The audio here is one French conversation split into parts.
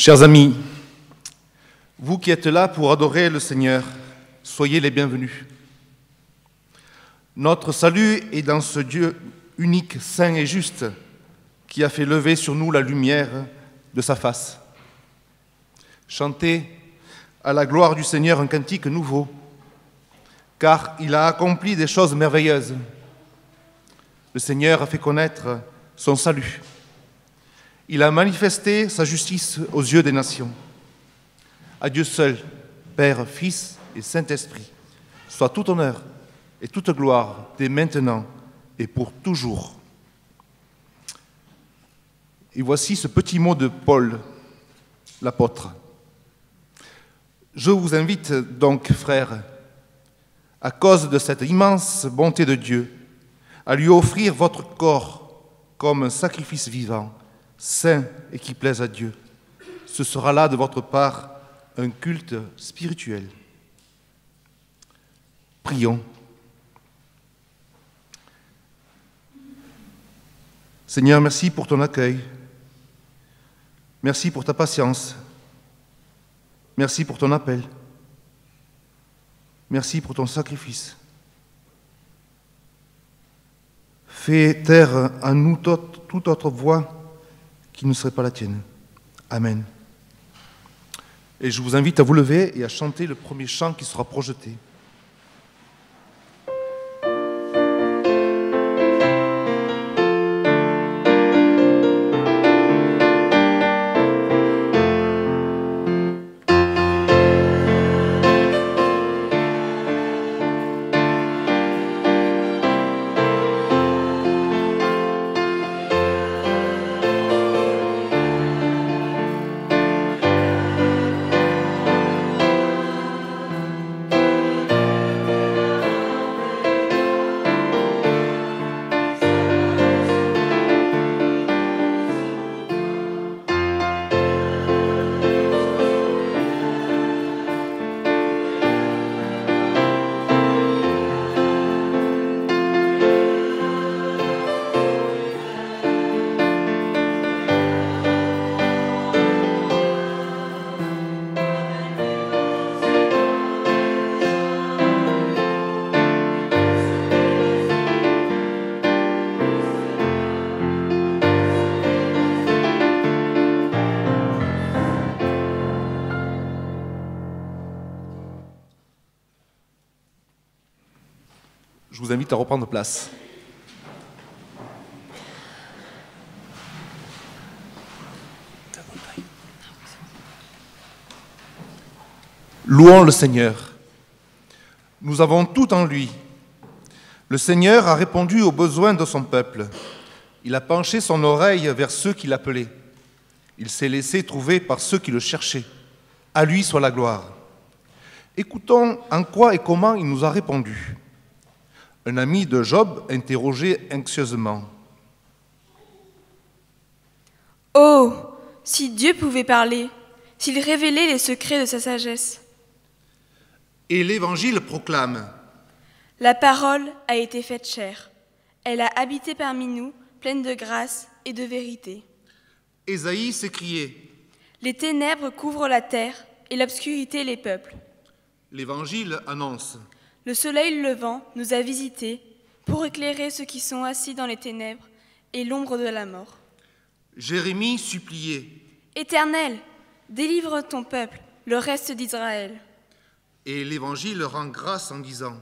Chers amis, vous qui êtes là pour adorer le Seigneur, soyez les bienvenus. Notre salut est dans ce Dieu unique, saint et juste, qui a fait lever sur nous la lumière de sa face. Chantez à la gloire du Seigneur un cantique nouveau, car il a accompli des choses merveilleuses. Le Seigneur a fait connaître son salut. Il a manifesté sa justice aux yeux des nations. À Dieu seul, Père, Fils et Saint-Esprit, soit tout honneur et toute gloire dès maintenant et pour toujours. Et voici ce petit mot de Paul, l'apôtre. Je vous invite donc, frères, à cause de cette immense bonté de Dieu, à lui offrir votre corps comme un sacrifice vivant, saint et qui plaise à Dieu. Ce sera là de votre part un culte spirituel. Prions. Seigneur, merci pour ton accueil. Merci pour ta patience. Merci pour ton appel. Merci pour ton sacrifice. Fais taire en nous toute autre voix qui ne serait pas la tienne. Amen. Et je vous invite à vous lever et à chanter le premier chant qui sera projeté. Je vous invite à reprendre place. Louons le Seigneur. Nous avons tout en lui. Le Seigneur a répondu aux besoins de son peuple. Il a penché son oreille vers ceux qui l'appelaient. Il s'est laissé trouver par ceux qui le cherchaient. À lui soit la gloire. Écoutons en quoi et comment il nous a répondu. Un ami de Job interrogeait anxieusement. « Oh, si Dieu pouvait parler, s'il révélait les secrets de sa sagesse. » Et l'Évangile proclame. « La parole a été faite chair. Elle a habité parmi nous, pleine de grâce et de vérité. » Ésaïe s'écriait. « Les ténèbres couvrent la terre et l'obscurité les peuples. » L'Évangile annonce. Le soleil levant nous a visités pour éclairer ceux qui sont assis dans les ténèbres et l'ombre de la mort. Jérémie suppliait. Éternel, délivre ton peuple, le reste d'Israël. Et l'Évangile rend grâce en disant.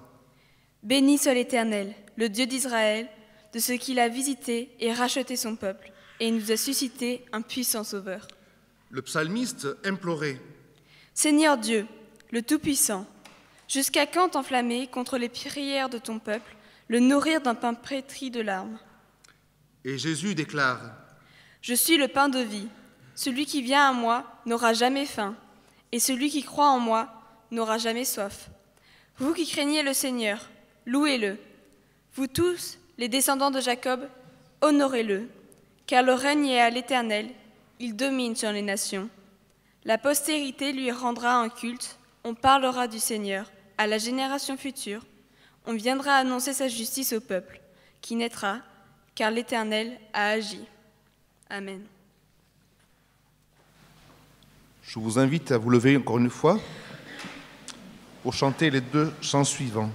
Béni soit l'Éternel, le Dieu d'Israël, de ce qu'il a visité et racheté son peuple, et il nous a suscité un puissant sauveur. Le psalmiste implorait. Seigneur Dieu, le Tout-Puissant, jusqu'à quand t'enflammer contre les prières de ton peuple, le nourrir d'un pain pétri de larmes? Et Jésus déclare. Je suis le pain de vie. Celui qui vient à moi n'aura jamais faim, et celui qui croit en moi n'aura jamais soif. Vous qui craignez le Seigneur, louez-le. Vous tous, les descendants de Jacob, honorez-le, car le règne est à l'Éternel, il domine sur les nations. La postérité lui rendra un culte, on parlera du Seigneur. À la génération future, on viendra annoncer sa justice au peuple, qui naîtra, car l'Éternel a agi. Amen. Je vous invite à vous lever encore une fois pour chanter les 2 chants suivants.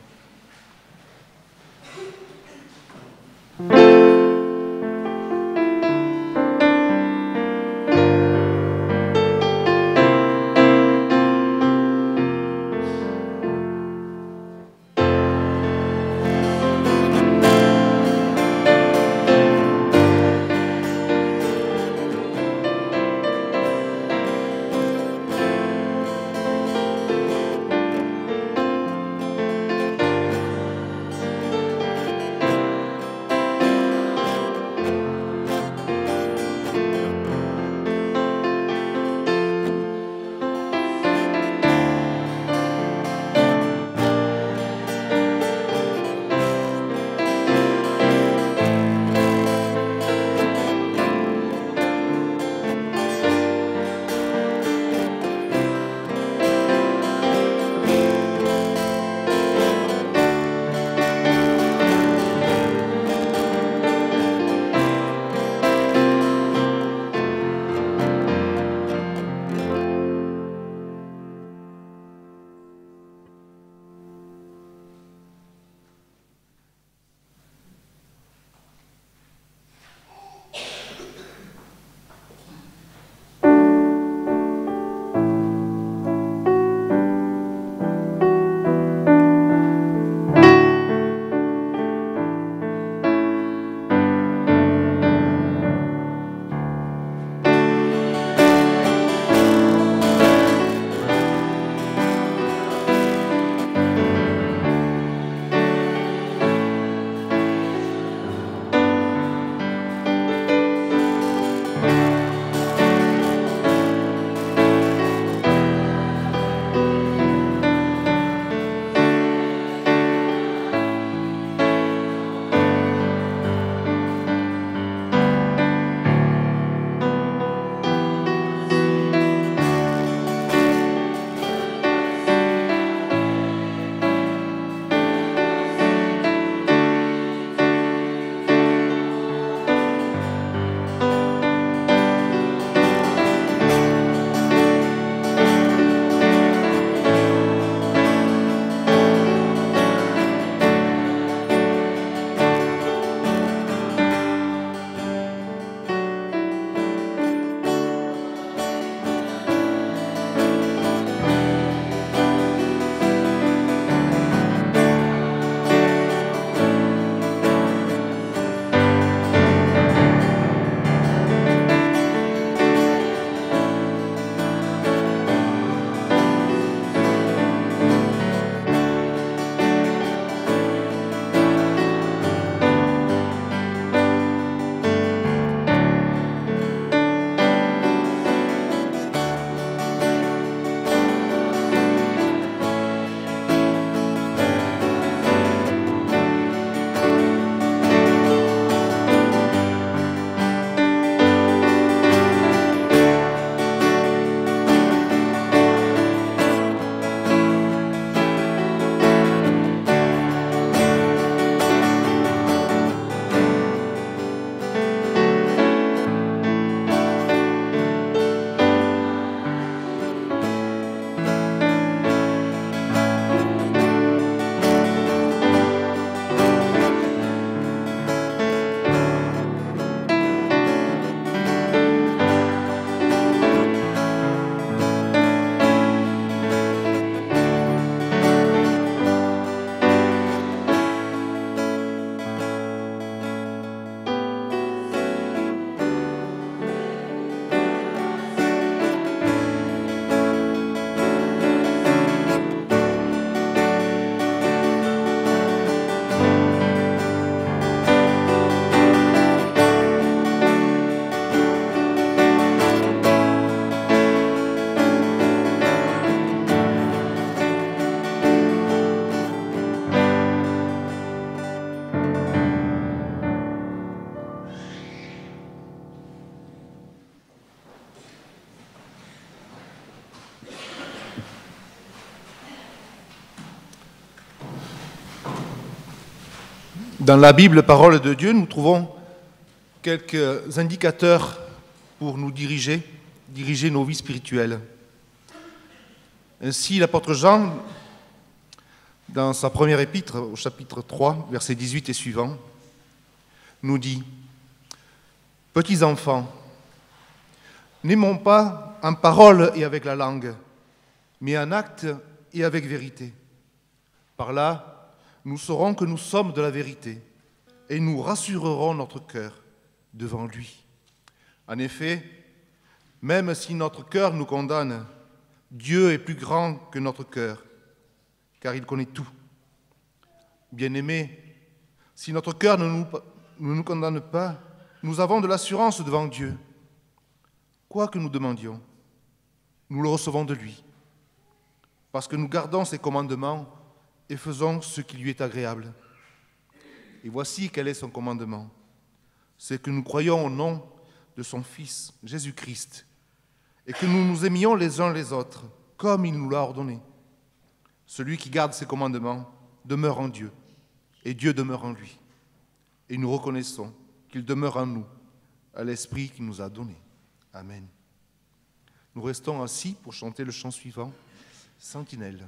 Dans la Bible, parole de Dieu, nous trouvons quelques indicateurs pour nous diriger nos vies spirituelles. Ainsi, l'apôtre Jean, dans sa première épître, au chapitre 3, versets 18 et suivants, nous dit « Petits enfants, n'aimons pas en parole et avec la langue, mais en acte et avec vérité. Par là, nous saurons que nous sommes de la vérité et nous rassurerons notre cœur devant lui. En effet, même si notre cœur nous condamne, Dieu est plus grand que notre cœur, car il connaît tout. Bien-aimés, si notre cœur ne nous condamne pas, nous avons de l'assurance devant Dieu. Quoi que nous demandions, nous le recevons de lui, parce que nous gardons ses commandements et faisons ce qui lui est agréable. Et voici quel est son commandement. C'est que nous croyons au nom de son Fils, Jésus-Christ, et que nous nous aimions les uns les autres, comme il nous l'a ordonné. Celui qui garde ses commandements demeure en Dieu, et Dieu demeure en lui. Et nous reconnaissons qu'il demeure en nous, à l'Esprit qu'il nous a donné. Amen. Nous restons assis pour chanter le chant suivant, Sentinelle.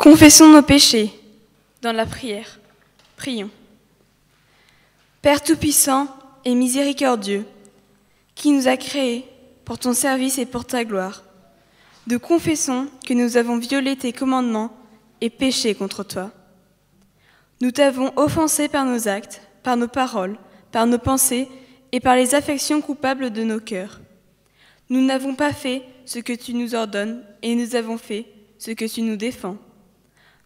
Confessons nos péchés dans la prière. Prions. Père Tout-Puissant et miséricordieux, qui nous a créés pour ton service et pour ta gloire, nous confessons que nous avons violé tes commandements et péché contre toi. Nous t'avons offensé par nos actes, par nos paroles, par nos pensées et par les affections coupables de nos cœurs. Nous n'avons pas fait ce que tu nous ordonnes et nous avons fait ce que tu nous défends.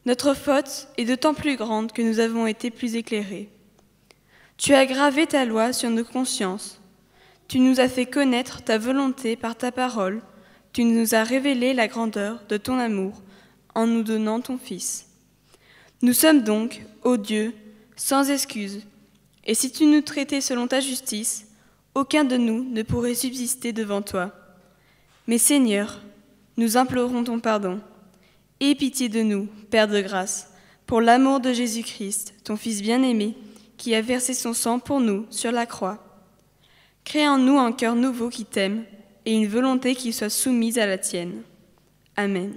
Notre faute est d'autant plus grande que nous avons été plus éclairés. Tu as gravé ta loi sur nos consciences. Tu nous as fait connaître ta volonté par ta parole. Tu nous as révélé la grandeur de ton amour en nous donnant ton Fils. Nous sommes donc, ô Dieu, sans excuse, et si tu nous traitais selon ta justice, aucun de nous ne pourrait subsister devant toi. Mais Seigneur, nous implorons ton pardon. Aie pitié de nous, Père de grâce, pour l'amour de Jésus-Christ, ton Fils bien-aimé, qui a versé son sang pour nous sur la croix. Crée en nous un cœur nouveau qui t'aime et une volonté qui soit soumise à la tienne. Amen.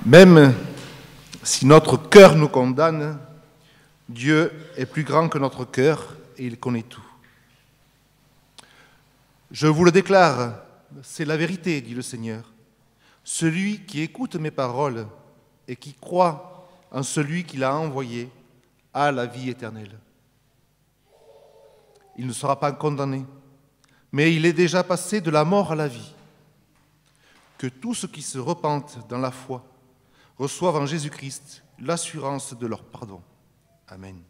Même si notre cœur nous condamne, Dieu est plus grand que notre cœur et il connaît tout. Je vous le déclare, c'est la vérité, dit le Seigneur. Celui qui écoute mes paroles et qui croit en celui qui l'a envoyé a la vie éternelle. Il ne sera pas condamné, mais il est déjà passé de la mort à la vie. Que tous ceux qui se repentent dans la foi reçoivent en Jésus-Christ l'assurance de leur pardon. Amen.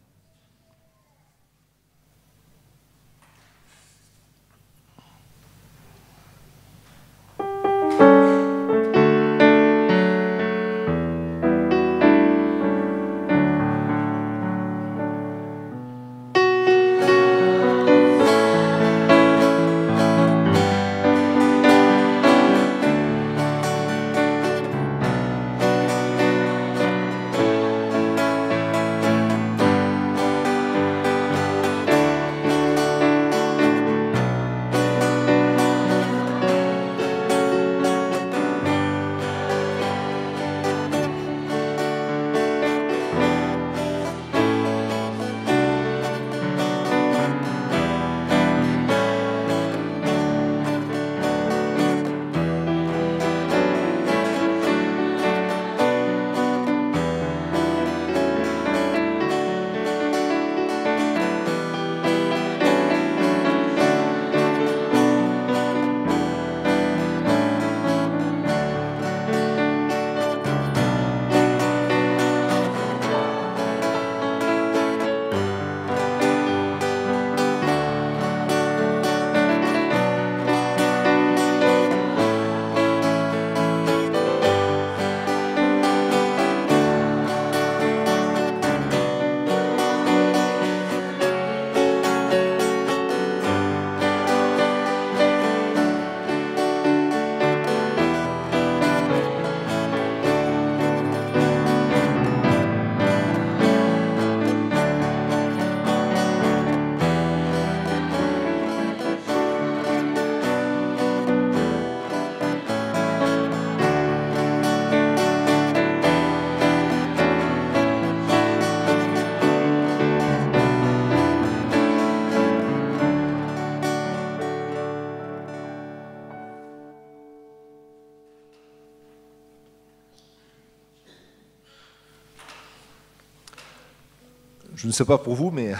Je ne sais pas pour vous, mais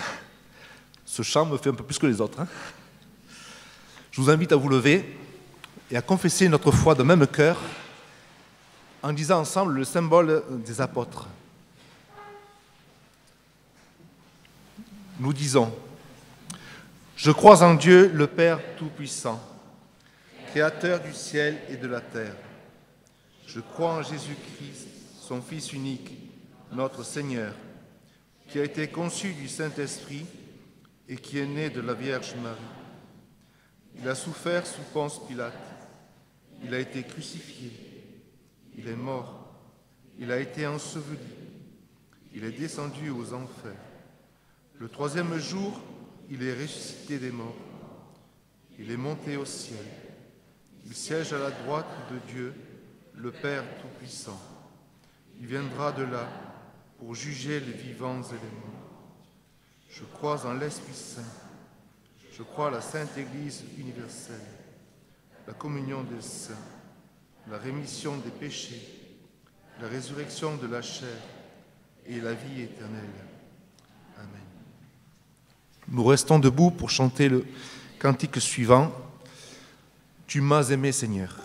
ce chant me fait un peu plus que les autres. Je vous invite à vous lever et à confesser notre foi d'un même cœur en disant ensemble le symbole des apôtres. Nous disons: je crois en Dieu, le Père Tout-Puissant, Créateur du ciel et de la terre. Je crois en Jésus-Christ, son Fils unique, notre Seigneur, qui a été conçu du Saint-Esprit et qui est né de la Vierge Marie. Il a souffert sous Ponce Pilate. Il a été crucifié. Il est mort. Il a été enseveli. Il est descendu aux enfers. Le troisième jour, il est ressuscité des morts. Il est monté au ciel. Il siège à la droite de Dieu, le Père Tout-Puissant. Il viendra de là pour juger les vivants et les morts. Je crois en l'Esprit Saint. Je crois à la Sainte Église universelle, la communion des saints, la rémission des péchés, la résurrection de la chair et la vie éternelle. Amen. Nous restons debout pour chanter le cantique suivant. Tu m'as aimé, Seigneur.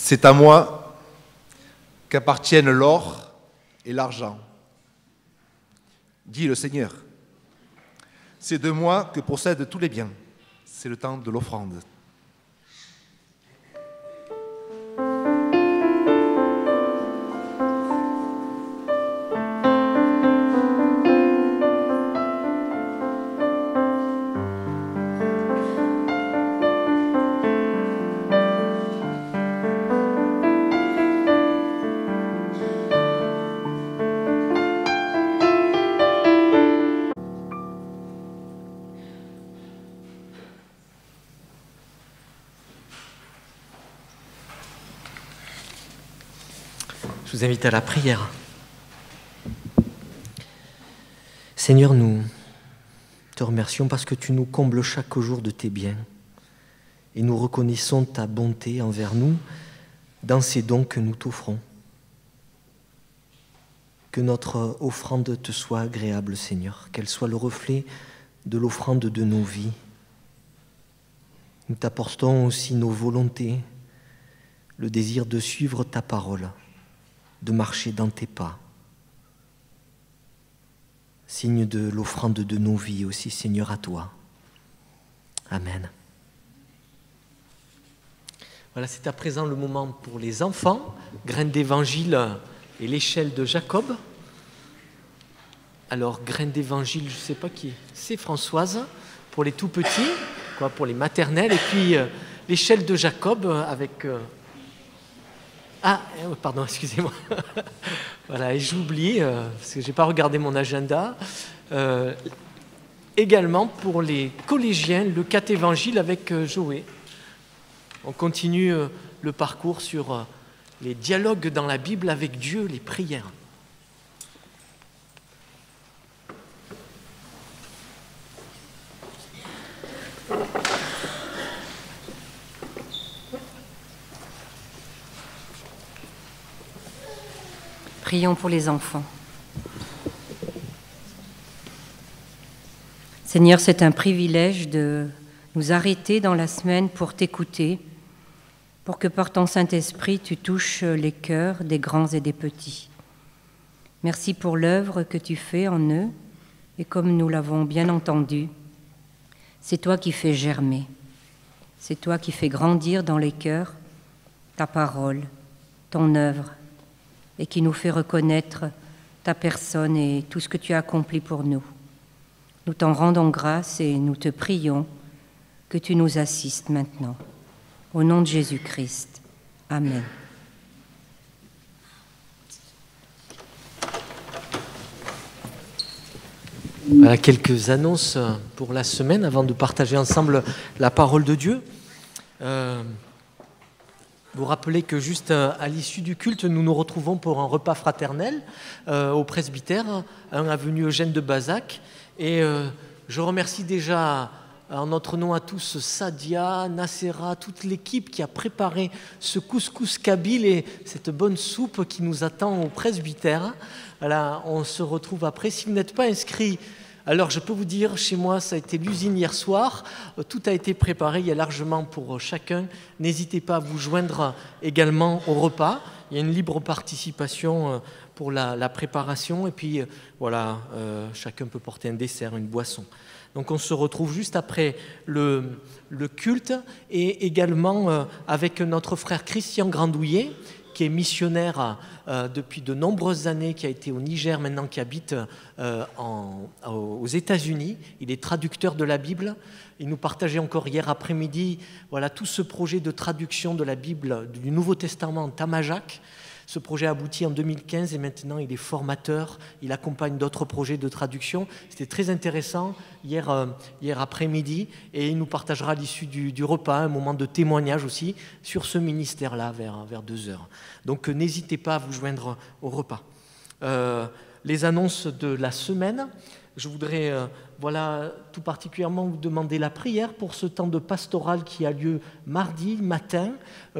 C'est à moi qu'appartiennent l'or et l'argent, dit le Seigneur. C'est de moi que procèdent tous les biens. C'est le temps de l'offrande. Je vous invite à la prière. Seigneur, nous te remercions parce que tu nous combles chaque jour de tes biens et nous reconnaissons ta bonté envers nous dans ces dons que nous t'offrons. Que notre offrande te soit agréable, Seigneur, qu'elle soit le reflet de l'offrande de nos vies. Nous t'apportons aussi nos volontés, le désir de suivre ta parole, de marcher dans tes pas. Signe de l'offrande de nos vies aussi, Seigneur, à toi. Amen. Voilà, c'est à présent le moment pour les enfants. Graines d'évangile et l'échelle de Jacob. Alors, graines d'évangile, je ne sais pas qui c'est, Françoise, pour les tout petits, pour les maternelles, et puis l'échelle de Jacob avec... pardon, excusez-moi. Voilà, et j'oublie, parce que je n'ai pas regardé mon agenda. Également pour les collégiens, le catévangile avec Joé. On continue le parcours sur les dialogues dans la Bible avec Dieu, les prières. Prions pour les enfants. Seigneur, c'est un privilège de nous arrêter dans la semaine pour t'écouter, pour que par ton Saint-Esprit, tu touches les cœurs des grands et des petits. Merci pour l'œuvre que tu fais en eux, et comme nous l'avons bien entendu, c'est toi qui fais germer, c'est toi qui fais grandir dans les cœurs ta parole, ton œuvre, et qui nous fait reconnaître ta personne et tout ce que tu as accompli pour nous. Nous t'en rendons grâce et nous te prions que tu nous assistes maintenant. Au nom de Jésus-Christ. Amen. Voilà quelques annonces pour la semaine avant de partager ensemble la parole de Dieu. Vous rappelez que juste à l'issue du culte, nous nous retrouvons pour un repas fraternel au presbytère, 1 avenue Eugène de Bazac. Et je remercie déjà en notre nom à tous Sadia, Nacera, toute l'équipe qui a préparé ce couscous kabyle et cette bonne soupe qui nous attend au presbytère. Voilà, on se retrouve après. Si vous n'êtes pas inscrit, alors je peux vous dire, chez moi ça a été l'usine hier soir, tout a été préparé, il y a largement pour chacun. N'hésitez pas à vous joindre également au repas, il y a une libre participation pour la préparation et puis voilà, chacun peut porter un dessert, une boisson. Donc on se retrouve juste après le culte et également avec notre frère Christian Grandouillet, qui est missionnaire depuis de nombreuses années, qui a été au Niger maintenant, qui habite aux États-Unis. Il est traducteur de la Bible. Il nous partageait encore hier après-midi voilà, tout ce projet de traduction de la Bible, du Nouveau Testament en Tamajac. Ce projet a abouti en 2015 et maintenant il est formateur, il accompagne d'autres projets de traduction. C'était très intéressant hier après-midi et il nous partagera à l'issue du repas un moment de témoignage aussi sur ce ministère-là vers 2h. Donc n'hésitez pas à vous joindre au repas. Les annonces de la semaine, je voudrais voilà, tout particulièrement vous demander la prière pour ce temps de pastoral qui a lieu mardi matin,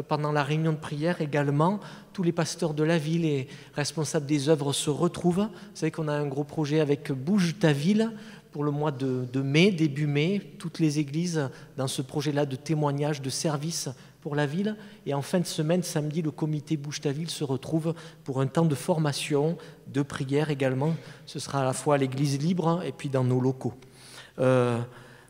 pendant la réunion de prière également. Tous les pasteurs de la ville et responsables des œuvres se retrouvent. Vous savez qu'on a un gros projet avec Bouge ta ville pour le mois de mai, début mai, toutes les églises dans ce projet-là de témoignage, de service pour la ville. Et en fin de semaine, samedi, le comité Bouge ta ville se retrouve pour un temps de formation, de prière également. Ce sera à la fois à l'église libre et puis dans nos locaux.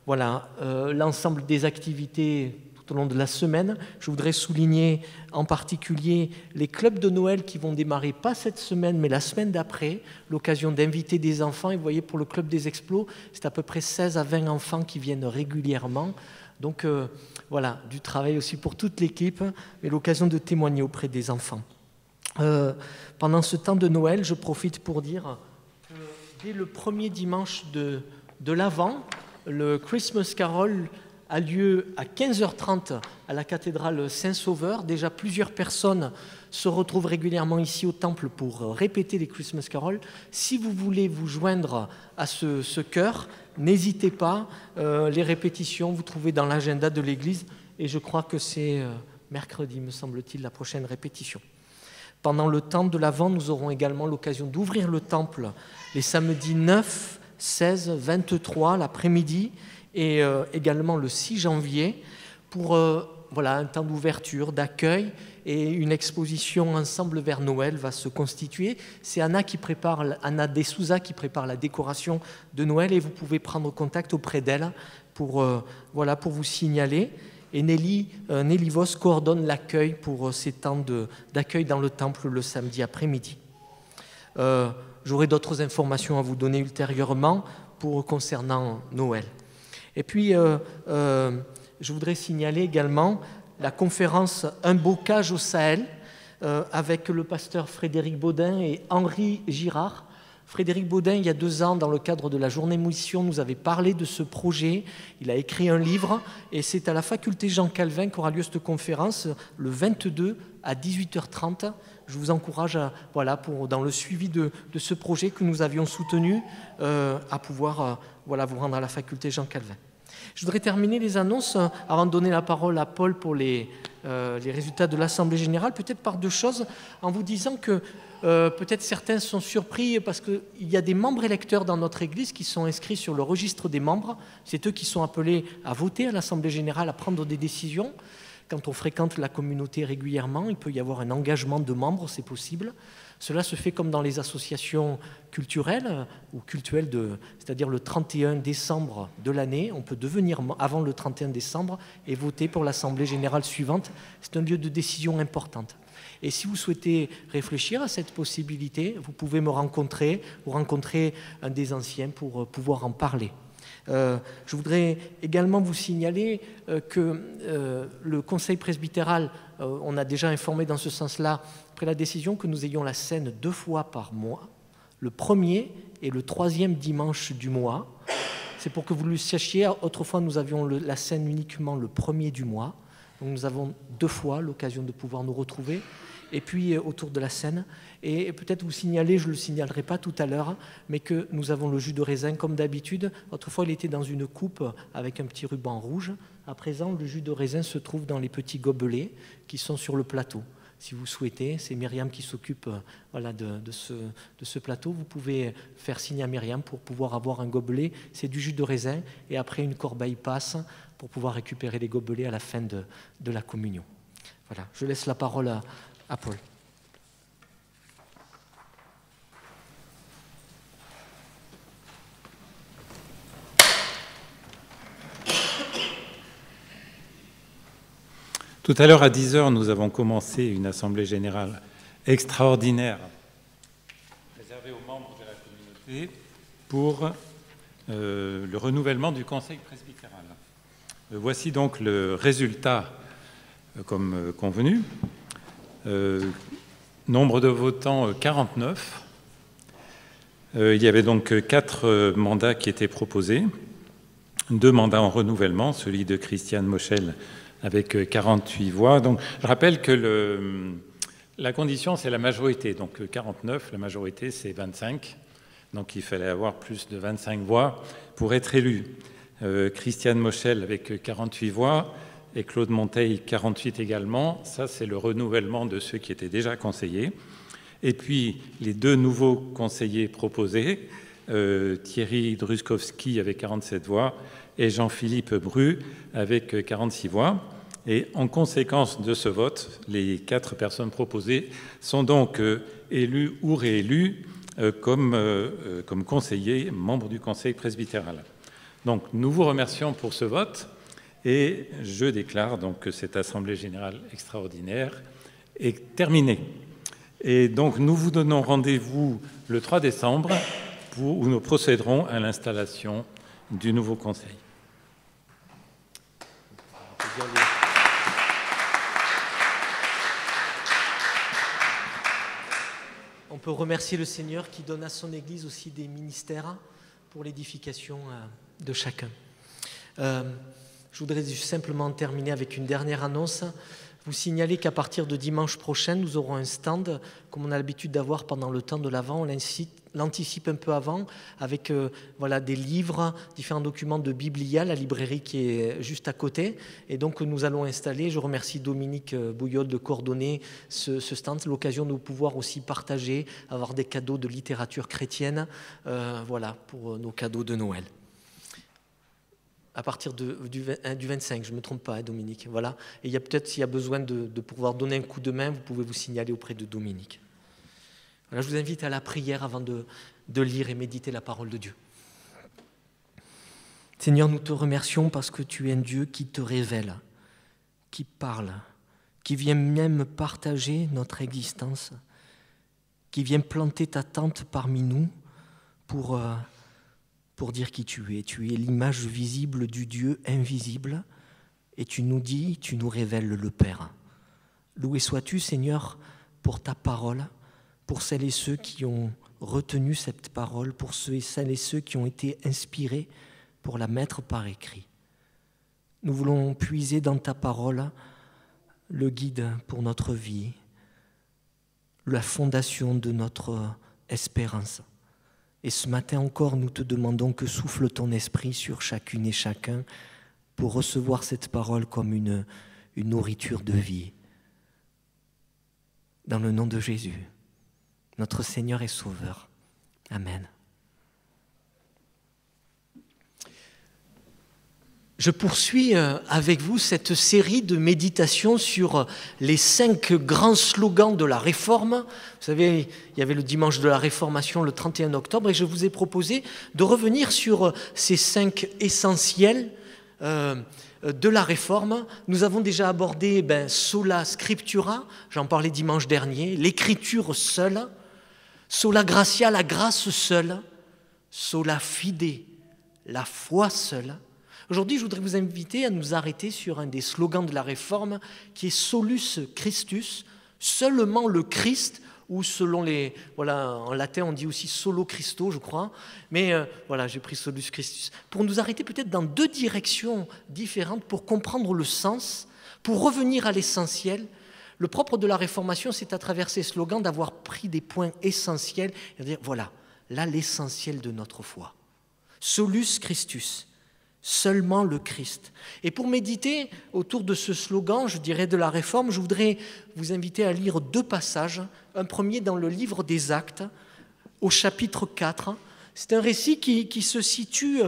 Voilà, l'ensemble des activités tout au long de la semaine. Je voudrais souligner en particulier les clubs de Noël qui vont démarrer pas cette semaine, mais la semaine d'après, l'occasion d'inviter des enfants. Et vous voyez, pour le club des Explos, c'est à peu près 16 à 20 enfants qui viennent régulièrement. Donc voilà, du travail aussi pour toute l'équipe, et l'occasion de témoigner auprès des enfants. Pendant ce temps de Noël, je profite pour dire que dès le premier dimanche de l'Avent, le Christmas Carol a lieu à 15h30 à la cathédrale Saint-Sauveur. Déjà, plusieurs personnes se retrouvent régulièrement ici au temple pour répéter les Christmas carols. Si vous voulez vous joindre à ce chœur, n'hésitez pas. Les répétitions, vous trouvez dans l'agenda de l'église. Et je crois que c'est mercredi, me semble-t-il, la prochaine répétition. Pendant le temps de l'Avent, nous aurons également l'occasion d'ouvrir le temple les samedis 9, 16, 23 l'après-midi et également le 6 janvier pour un temps d'ouverture, d'accueil et une exposition ensemble vers Noël va se constituer. C'est Anna De Souza qui prépare la décoration de Noël et vous pouvez prendre contact auprès d'elle pour vous signaler. Et Nelly Vos coordonne l'accueil pour ces temps d'accueil dans le temple le samedi après-midi. J'aurai d'autres informations à vous donner ultérieurement concernant Noël. Et puis, je voudrais signaler également la conférence « Un bocage au Sahel » avec le pasteur Frédéric Baudin et Henri Girard. Frédéric Baudin, il y a 2 ans, dans le cadre de la journée mission, nous avait parlé de ce projet. Il a écrit un livre et c'est à la faculté Jean Calvin qu'aura lieu cette conférence le 22 à 18h30. Je vous encourage dans le suivi de ce projet que nous avions soutenu à pouvoir vous rendre à la faculté Jean Calvin. Je voudrais terminer les annonces avant de donner la parole à Paul pour les résultats de l'Assemblée générale, peut-être par 2 choses, en vous disant que peut-être certains sont surpris parce qu'il y a des membres électeurs dans notre Église qui sont inscrits sur le registre des membres. C'est eux qui sont appelés à voter à l'Assemblée générale, à prendre des décisions. Quand on fréquente la communauté régulièrement, il peut y avoir un engagement de membres, c'est possible. Cela se fait comme dans les associations culturelles ou cultuelles, c'est-à-dire le 31 décembre de l'année. On peut devenir avant le 31 décembre et voter pour l'Assemblée générale suivante. C'est un lieu de décision importante. Et si vous souhaitez réfléchir à cette possibilité, vous pouvez me rencontrer ou rencontrer un des anciens pour pouvoir en parler. Je voudrais également vous signaler que le conseil presbytéral, on a déjà informé dans ce sens-là, après la décision que nous ayons la scène 2 fois par mois, le 1er et le 3e dimanche du mois. C'est pour que vous le sachiez, autrefois nous avions la scène uniquement le 1er du mois, donc nous avons 2 fois l'occasion de pouvoir nous retrouver. Et puis autour de la scène, et peut-être vous signaler, je ne le signalerai pas tout à l'heure, mais que nous avons le jus de raisin comme d'habitude. Autrefois, il était dans une coupe avec un petit ruban rouge. À présent, le jus de raisin se trouve dans les petits gobelets qui sont sur le plateau. Si vous souhaitez, c'est Myriam qui s'occupe de ce plateau. Vous pouvez faire signe à Myriam pour pouvoir avoir un gobelet. C'est du jus de raisin, et après une corbeille passe pour pouvoir récupérer les gobelets à la fin de la communion. Voilà, je laisse la parole à Paul. Tout à l'heure, à 10h, nous avons commencé une assemblée générale extraordinaire réservée aux membres de la communauté pour le renouvellement du conseil presbytéral. Voici donc le résultat comme convenu. Nombre de votants 49. Il y avait donc 4 mandats qui étaient proposés. 2 mandats en renouvellement, celui de Christiane Moschel avec 48 voix. Donc, je rappelle que la condition, c'est la majorité. Donc 49, la majorité, c'est 25. Donc il fallait avoir plus de 25 voix pour être élu. Christiane Moschel avec 48 voix. Et Claude Monteil, 48 également. Ça, c'est le renouvellement de ceux qui étaient déjà conseillers. Et puis, les 2 nouveaux conseillers proposés, Thierry Druskowski avec 47 voix et Jean-Philippe Bru avec 46 voix. Et en conséquence de ce vote, les 4 personnes proposées sont donc élues ou réélues comme conseillers, membres du conseil presbytéral. Donc, nous vous remercions pour ce vote. Et je déclare donc que cette Assemblée générale extraordinaire est terminée. Et donc nous vous donnons rendez-vous le 3 décembre où nous procéderons à l'installation du nouveau conseil. On peut remercier le Seigneur qui donne à son Église aussi des ministères pour l'édification de chacun. Je voudrais simplement terminer avec une dernière annonce. Vous signaler qu'à partir de dimanche prochain, nous aurons un stand, comme on a l'habitude d'avoir pendant le temps de l'Avent. On l'anticipe un peu avant, avec des livres, différents documents de Biblia, la librairie qui est juste à côté. Et donc nous allons installer, je remercie Dominique Bouillot de coordonner ce stand, l'occasion de pouvoir aussi partager, avoir des cadeaux de littérature chrétienne, pour nos cadeaux de Noël. À partir du 25, je ne me trompe pas, Dominique. Voilà. Et il y a peut-être, s'il y a besoin de pouvoir donner un coup de main, vous pouvez vous signaler auprès de Dominique. Voilà, je vous invite à la prière avant de lire et méditer la parole de Dieu. Seigneur, nous te remercions parce que tu es un Dieu qui te révèle, qui parle, qui vient même partager notre existence, qui vient planter ta tente parmi nous pour dire qui tu es. Tu es l'image visible du Dieu invisible et tu nous dis, tu nous révèles le Père. Loué sois-tu, Seigneur, pour ta parole, pour celles et ceux qui ont retenu cette parole, pour celles et ceux qui ont été inspirés pour la mettre par écrit. Nous voulons puiser dans ta parole le guide pour notre vie, la fondation de notre espérance. Et ce matin encore, nous te demandons que souffle ton esprit sur chacune et chacun pour recevoir cette parole comme une nourriture de vie. Dans le nom de Jésus, notre Seigneur et Sauveur. Amen. Je poursuis avec vous cette série de méditations sur les 5 grands slogans de la Réforme. Vous savez, il y avait le dimanche de la Réformation le 31 octobre et je vous ai proposé de revenir sur ces 5 essentiels de la Réforme. Nous avons déjà abordé sola scriptura, j'en parlais dimanche dernier, l'écriture seule, sola gratia, la grâce seule, sola fide, la foi seule. Aujourd'hui, je voudrais vous inviter à nous arrêter sur un des slogans de la Réforme qui est Solus Christus, seulement le Christ, ou selon en latin on dit aussi solo Christo, je crois, mais j'ai pris Solus Christus, pour nous arrêter peut-être dans 2 directions différentes pour comprendre le sens, pour revenir à l'essentiel. Le propre de la Réformation, c'est à travers ces slogans d'avoir pris des points essentiels et de dire voilà, là l'essentiel de notre foi. Solus Christus. Seulement le Christ. Et pour méditer autour de ce slogan, je dirais de la Réforme, je voudrais vous inviter à lire 2 passages. Un premier dans le livre des Actes, au chapitre 4. C'est un récit qui se situe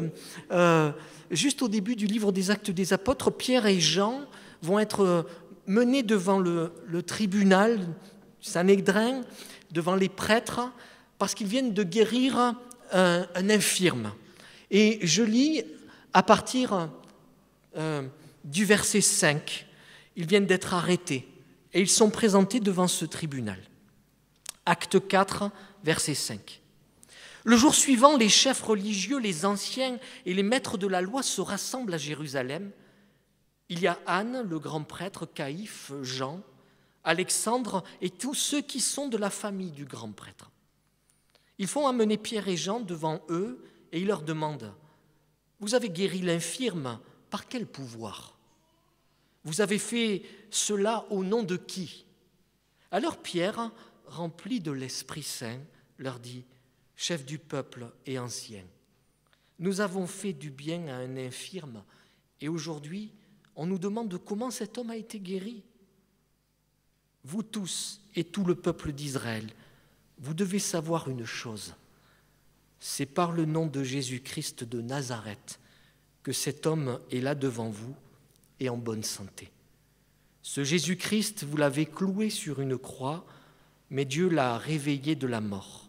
juste au début du livre des Actes des Apôtres. Pierre et Jean vont être menés devant le tribunal Sanhédrin, devant les prêtres, parce qu'ils viennent de guérir un infirme. Et je lis à partir du verset 5, ils viennent d'être arrêtés et ils sont présentés devant ce tribunal. Acte 4, verset 5. Le jour suivant, les chefs religieux, les anciens et les maîtres de la loi se rassemblent à Jérusalem. Il y a Anne, le grand prêtre, Caïphe, Jean, Alexandre et tous ceux qui sont de la famille du grand prêtre. Ils font amener Pierre et Jean devant eux et ils leur demandent « Vous avez guéri l'infirme, par quel pouvoir? Vous avez fait cela au nom de qui ?» Alors Pierre, rempli de l'Esprit Saint, leur dit « Chef du peuple et ancien, nous avons fait du bien à un infirme et aujourd'hui, on nous demande comment cet homme a été guéri. Vous tous et tout le peuple d'Israël, vous devez savoir une chose. C'est par le nom de Jésus-Christ de Nazareth que cet homme est là devant vous et en bonne santé. Ce Jésus-Christ, vous l'avez cloué sur une croix, mais Dieu l'a réveillé de la mort.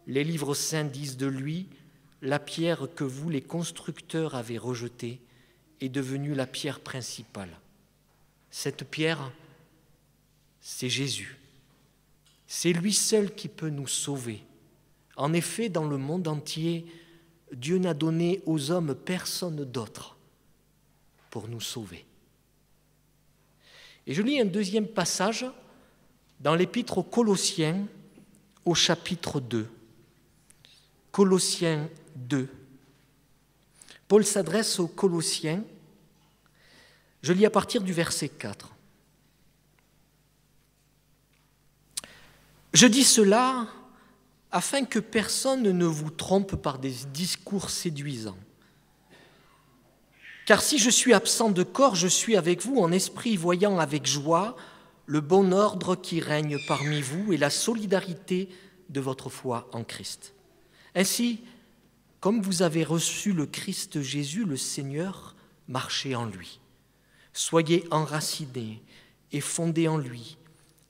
Les livres saints disent de lui, la pierre que vous, les constructeurs, avez rejetée est devenue la pierre principale. Cette pierre, c'est Jésus. C'est lui seul qui peut nous sauver. En effet, dans le monde entier, Dieu n'a donné aux hommes personne d'autre pour nous sauver. Et je lis un deuxième passage dans l'épître aux Colossiens, au chapitre 2. Colossiens 2. Paul s'adresse aux Colossiens Je lis à partir du verset 4. « Je dis cela afin que personne ne vous trompe par des discours séduisants. Car si je suis absent de corps, je suis avec vous en esprit, voyant avec joie le bon ordre qui règne parmi vous et la solidarité de votre foi en Christ. Ainsi, comme vous avez reçu le Christ Jésus, le Seigneur, marchez en lui. Soyez enracinés et fondés en lui,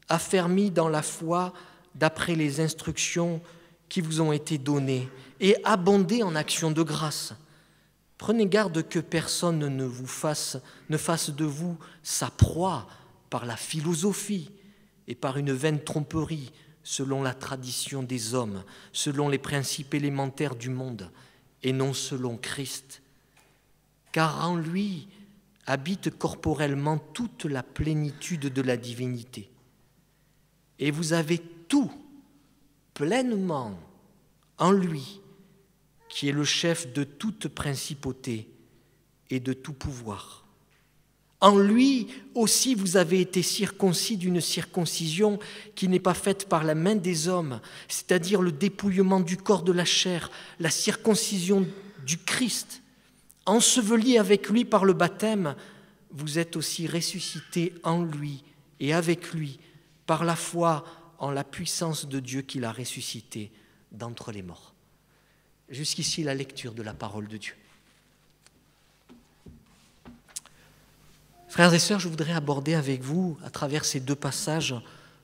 affermis dans la foi d'après les instructions qui vous ont été données et abondez en actions de grâce. Prenez garde que personne ne fasse de vous sa proie par la philosophie et par une vaine tromperie selon la tradition des hommes, selon les principes élémentaires du monde et non selon Christ. Car en lui habite corporellement toute la plénitude de la divinité. Et vous avez tout pleinement en lui, qui est le chef de toute principauté et de tout pouvoir. En lui aussi vous avez été circoncis d'une circoncision qui n'est pas faite par la main des hommes, c'est-à-dire le dépouillement du corps de la chair, la circoncision du Christ. Ensevelis avec lui par le baptême, vous êtes aussi ressuscités en lui et avec lui par la foi en la puissance de Dieu qui l'a ressuscité d'entre les morts. Jusqu'ici la lecture de la parole de Dieu. Frères et sœurs, je voudrais aborder avec vous, à travers ces deux passages,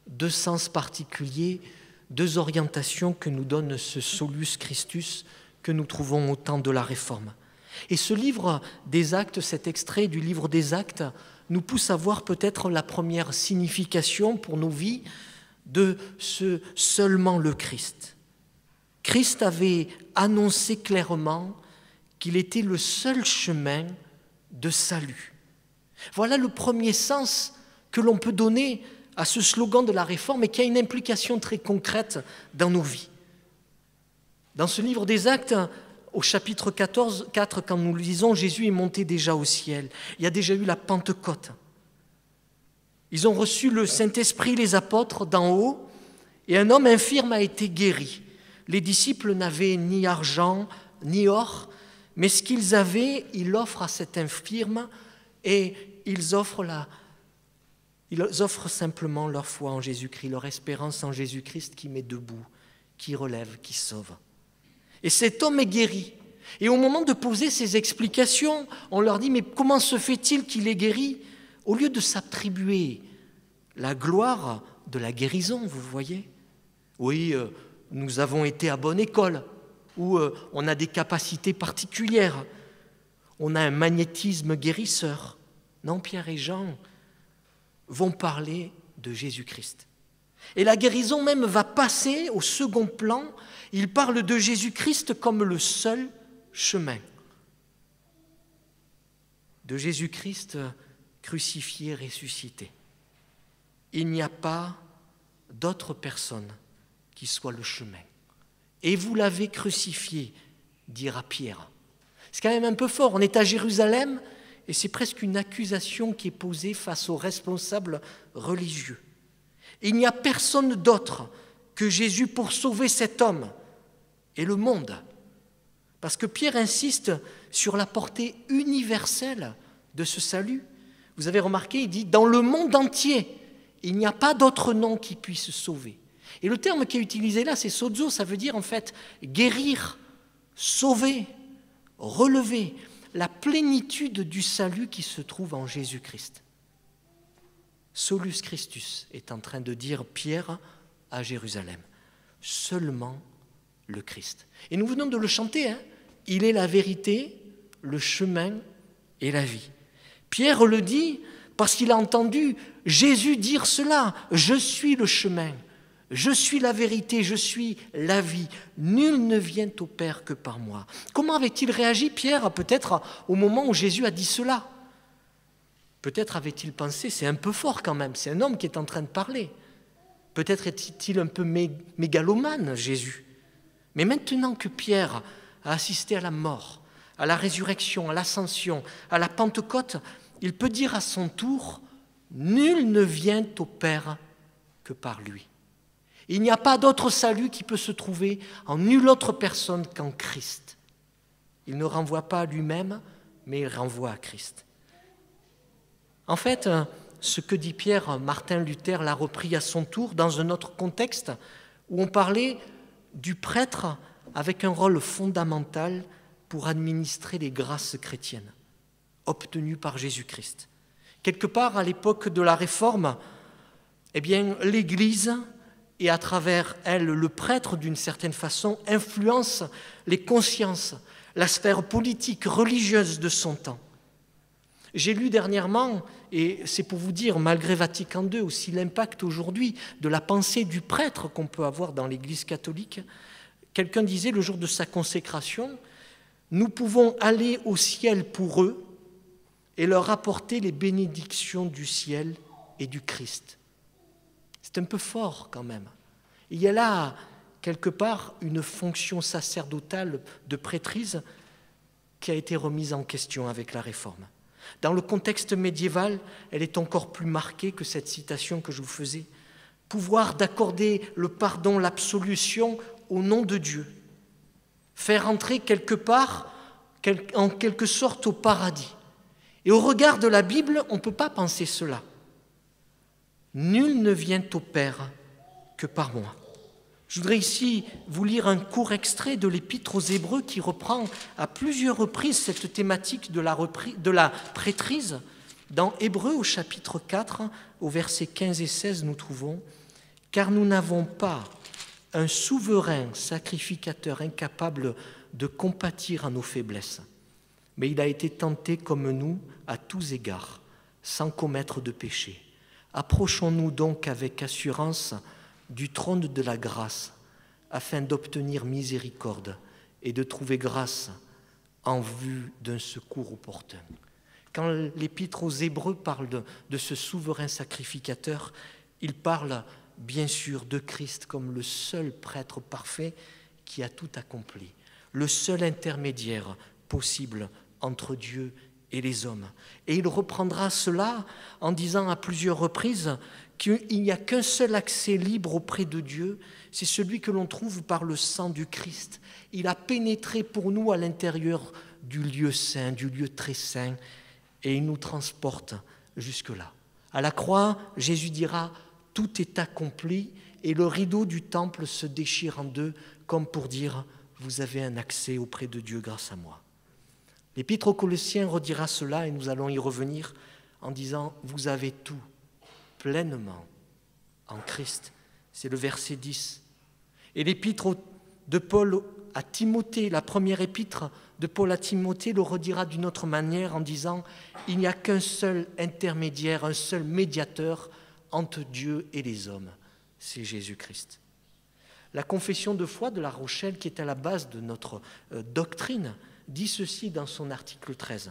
deux sens particuliers, deux orientations que nous donne ce Solus Christus que nous trouvons au temps de la Réforme. Et ce livre des Actes, cet extrait du livre des Actes, nous pousse à voir peut-être la première signification pour nos vies de ce seulement le Christ. Christ avait annoncé clairement qu'il était le seul chemin de salut. Voilà le premier sens que l'on peut donner à ce slogan de la Réforme et qui a une implication très concrète dans nos vies. Dans ce livre des Actes, au chapitre 4, quand nous lisons, Jésus est monté déjà au ciel. Il y a déjà eu la Pentecôte. Ils ont reçu le Saint-Esprit, les apôtres, d'en haut, et un homme infirme a été guéri. Les disciples n'avaient ni argent, ni or, mais ce qu'ils avaient, ils l'offrent à cet infirme et ils offrent simplement leur foi en Jésus-Christ, leur espérance en Jésus-Christ qui met debout, qui relève, qui sauve. Et cet homme est guéri. Et au moment de poser ces explications, on leur dit « Mais comment se fait-il qu'il est guéri ?» Au lieu de s'attribuer la gloire de la guérison, vous voyez. Oui, nous avons été à bonne école, où on a des capacités particulières, on a un magnétisme guérisseur. Non, Pierre et Jean vont parler de Jésus-Christ. Et la guérison même va passer au second plan. Ils parlent de Jésus-Christ comme le seul chemin. De Jésus-Christ crucifié, ressuscité. Il n'y a pas d'autre personne qui soit le chemin. Et vous l'avez crucifié, dira Pierre. C'est quand même un peu fort. On est à Jérusalem et c'est presque une accusation qui est posée face aux responsables religieux. Il n'y a personne d'autre que Jésus pour sauver cet homme et le monde. Parce que Pierre insiste sur la portée universelle de ce salut. Vous avez remarqué, il dit « dans le monde entier, il n'y a pas d'autre nom qui puisse sauver ». Et le terme qui est utilisé là, c'est sozo, ça veut dire en fait guérir, sauver, relever, la plénitude du salut qui se trouve en Jésus-Christ. Solus Christus est en train de dire Pierre à Jérusalem, seulement le Christ. Et nous venons de le chanter, hein. Il est la vérité, le chemin et la vie. Pierre le dit parce qu'il a entendu Jésus dire cela, je suis le chemin, je suis la vérité, je suis la vie, nul ne vient au Père que par moi. Comment avait-il réagi Pierre peut-être au moment où Jésus a dit cela? Peut-être avait-il pensé, c'est un peu fort quand même, c'est un homme qui est en train de parler. Peut-être est-il un peu mégalomane, Jésus. Mais maintenant que Pierre a assisté à la mort, à la résurrection, à l'ascension, à la Pentecôte, il peut dire à son tour « Nul ne vient au Père que par lui ». Il n'y a pas d'autre salut qui peut se trouver en nulle autre personne qu'en Christ. Il ne renvoie pas à lui-même, mais il renvoie à Christ. En fait, ce que dit Pierre, Martin Luther l'a repris à son tour dans un autre contexte où on parlait du prêtre avec un rôle fondamental pour administrer les grâces chrétiennes obtenues par Jésus-Christ. Quelque part, à l'époque de la Réforme, l'Église, et à travers elle, le prêtre, d'une certaine façon, influence les consciences, la sphère politique, religieuse de son temps. J'ai lu dernièrement, et c'est pour vous dire, malgré Vatican II, aussi l'impact aujourd'hui de la pensée du prêtre qu'on peut avoir dans l'Église catholique. Quelqu'un disait le jour de sa consécration, nous pouvons aller au ciel pour eux et leur apporter les bénédictions du ciel et du Christ. C'est un peu fort quand même. Il y a là, quelque part, une fonction sacerdotale de prêtrise qui a été remise en question avec la Réforme. Dans le contexte médiéval, elle est encore plus marquée que cette citation que je vous faisais. Pouvoir d'accorder le pardon, l'absolution au nom de Dieu. Faire entrer quelque part, en quelque sorte, au paradis. Et au regard de la Bible, on ne peut pas penser cela. Nul ne vient au Père que par moi. Je voudrais ici vous lire un court extrait de l'Épître aux Hébreux qui reprend à plusieurs reprises cette thématique de la prêtrise. Dans Hébreux au chapitre 4, au versets 15 et 16, nous trouvons « Car nous n'avons pas un souverain sacrificateur incapable de compatir à nos faiblesses, mais il a été tenté comme nous à tous égards, sans commettre de péché. Approchons-nous donc avec assurance du trône de la grâce, afin d'obtenir miséricorde et de trouver grâce en vue d'un secours opportun. » Quand l'Épître aux Hébreux parle de ce souverain sacrificateur, il parle bien sûr de Christ comme le seul prêtre parfait qui a tout accompli, le seul intermédiaire possible entre Dieu et les hommes. Et il reprendra cela en disant à plusieurs reprises qu'il n'y a qu'un seul accès libre auprès de Dieu, c'est celui que l'on trouve par le sang du Christ. Il a pénétré pour nous à l'intérieur du lieu saint, du lieu très saint, et il nous transporte jusque-là. À la croix, Jésus dira « Tout est accompli » et le rideau du temple se déchire en deux, comme pour dire « Vous avez un accès auprès de Dieu grâce à moi ». L'Épître aux Colossiens redira cela et nous allons y revenir en disant « Vous avez tout pleinement en Christ ». C'est le verset 10. Et l'Épître de Paul à Timothée, la première épître de Paul à Timothée, le redira d'une autre manière en disant « Il n'y a qu'un seul intermédiaire, un seul médiateur entre Dieu et les hommes, c'est Jésus-Christ ». La confession de foi de La Rochelle, qui est à la base de notre doctrine, dit ceci dans son article 13.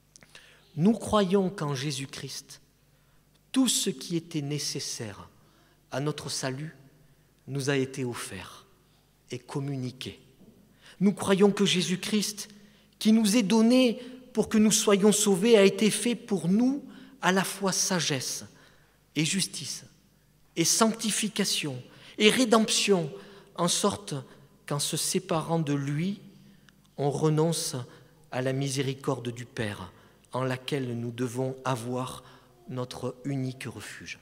« Nous croyons qu'en Jésus-Christ, tout ce qui était nécessaire à notre salut nous a été offert et communiqué. Nous croyons que Jésus-Christ, qui nous est donné pour que nous soyons sauvés, a été fait pour nous à la fois sagesse et justice et sanctification et rédemption, en sorte qu'en se séparant de lui, on renonce à la miséricorde du Père, en laquelle nous devons avoir notre unique refuge. »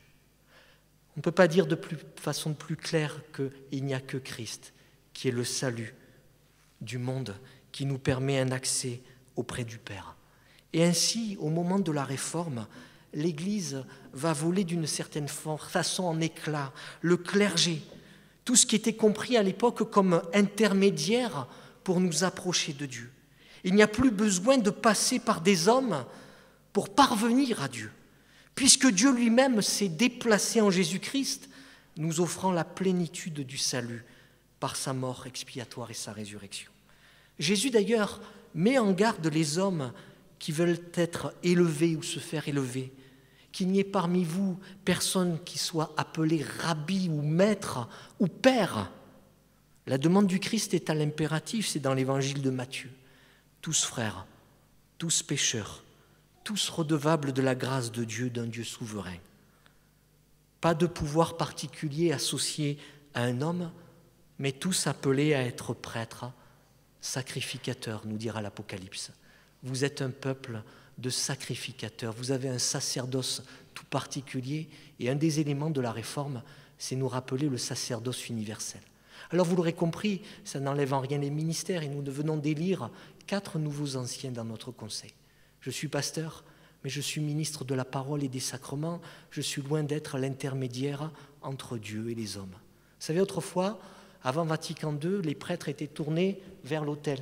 On ne peut pas dire de façon plus claire qu'il n'y a que Christ, qui est le salut du monde, qui nous permet un accès auprès du Père. Et ainsi, au moment de la Réforme, l'Église va voler d'une certaine façon en éclats. Le clergé, tout ce qui était compris à l'époque comme intermédiaire pour nous approcher de Dieu. Il n'y a plus besoin de passer par des hommes pour parvenir à Dieu, puisque Dieu lui-même s'est déplacé en Jésus-Christ, nous offrant la plénitude du salut par sa mort expiatoire et sa résurrection. Jésus d'ailleurs met en garde les hommes qui veulent être élevés ou se faire élever, qu'il n'y ait parmi vous personne qui soit appelé rabbi ou maître ou père. La demande du Christ est à l'impératif, c'est dans l'évangile de Matthieu. Tous frères, tous pécheurs, tous redevables de la grâce de Dieu, d'un Dieu souverain. Pas de pouvoir particulier associé à un homme, mais tous appelés à être prêtres, sacrificateurs, nous dira l'Apocalypse. Vous êtes un peuple de sacrificateurs, vous avez un sacerdoce tout particulier, et un des éléments de la réforme, c'est nous rappeler le sacerdoce universel. Alors vous l'aurez compris, ça n'enlève en rien les ministères, et nous venons d'élire 4 nouveaux anciens dans notre conseil. Je suis pasteur, mais je suis ministre de la parole et des sacrements, je suis loin d'être l'intermédiaire entre Dieu et les hommes. Vous savez, autrefois, avant Vatican II, les prêtres étaient tournés vers l'autel,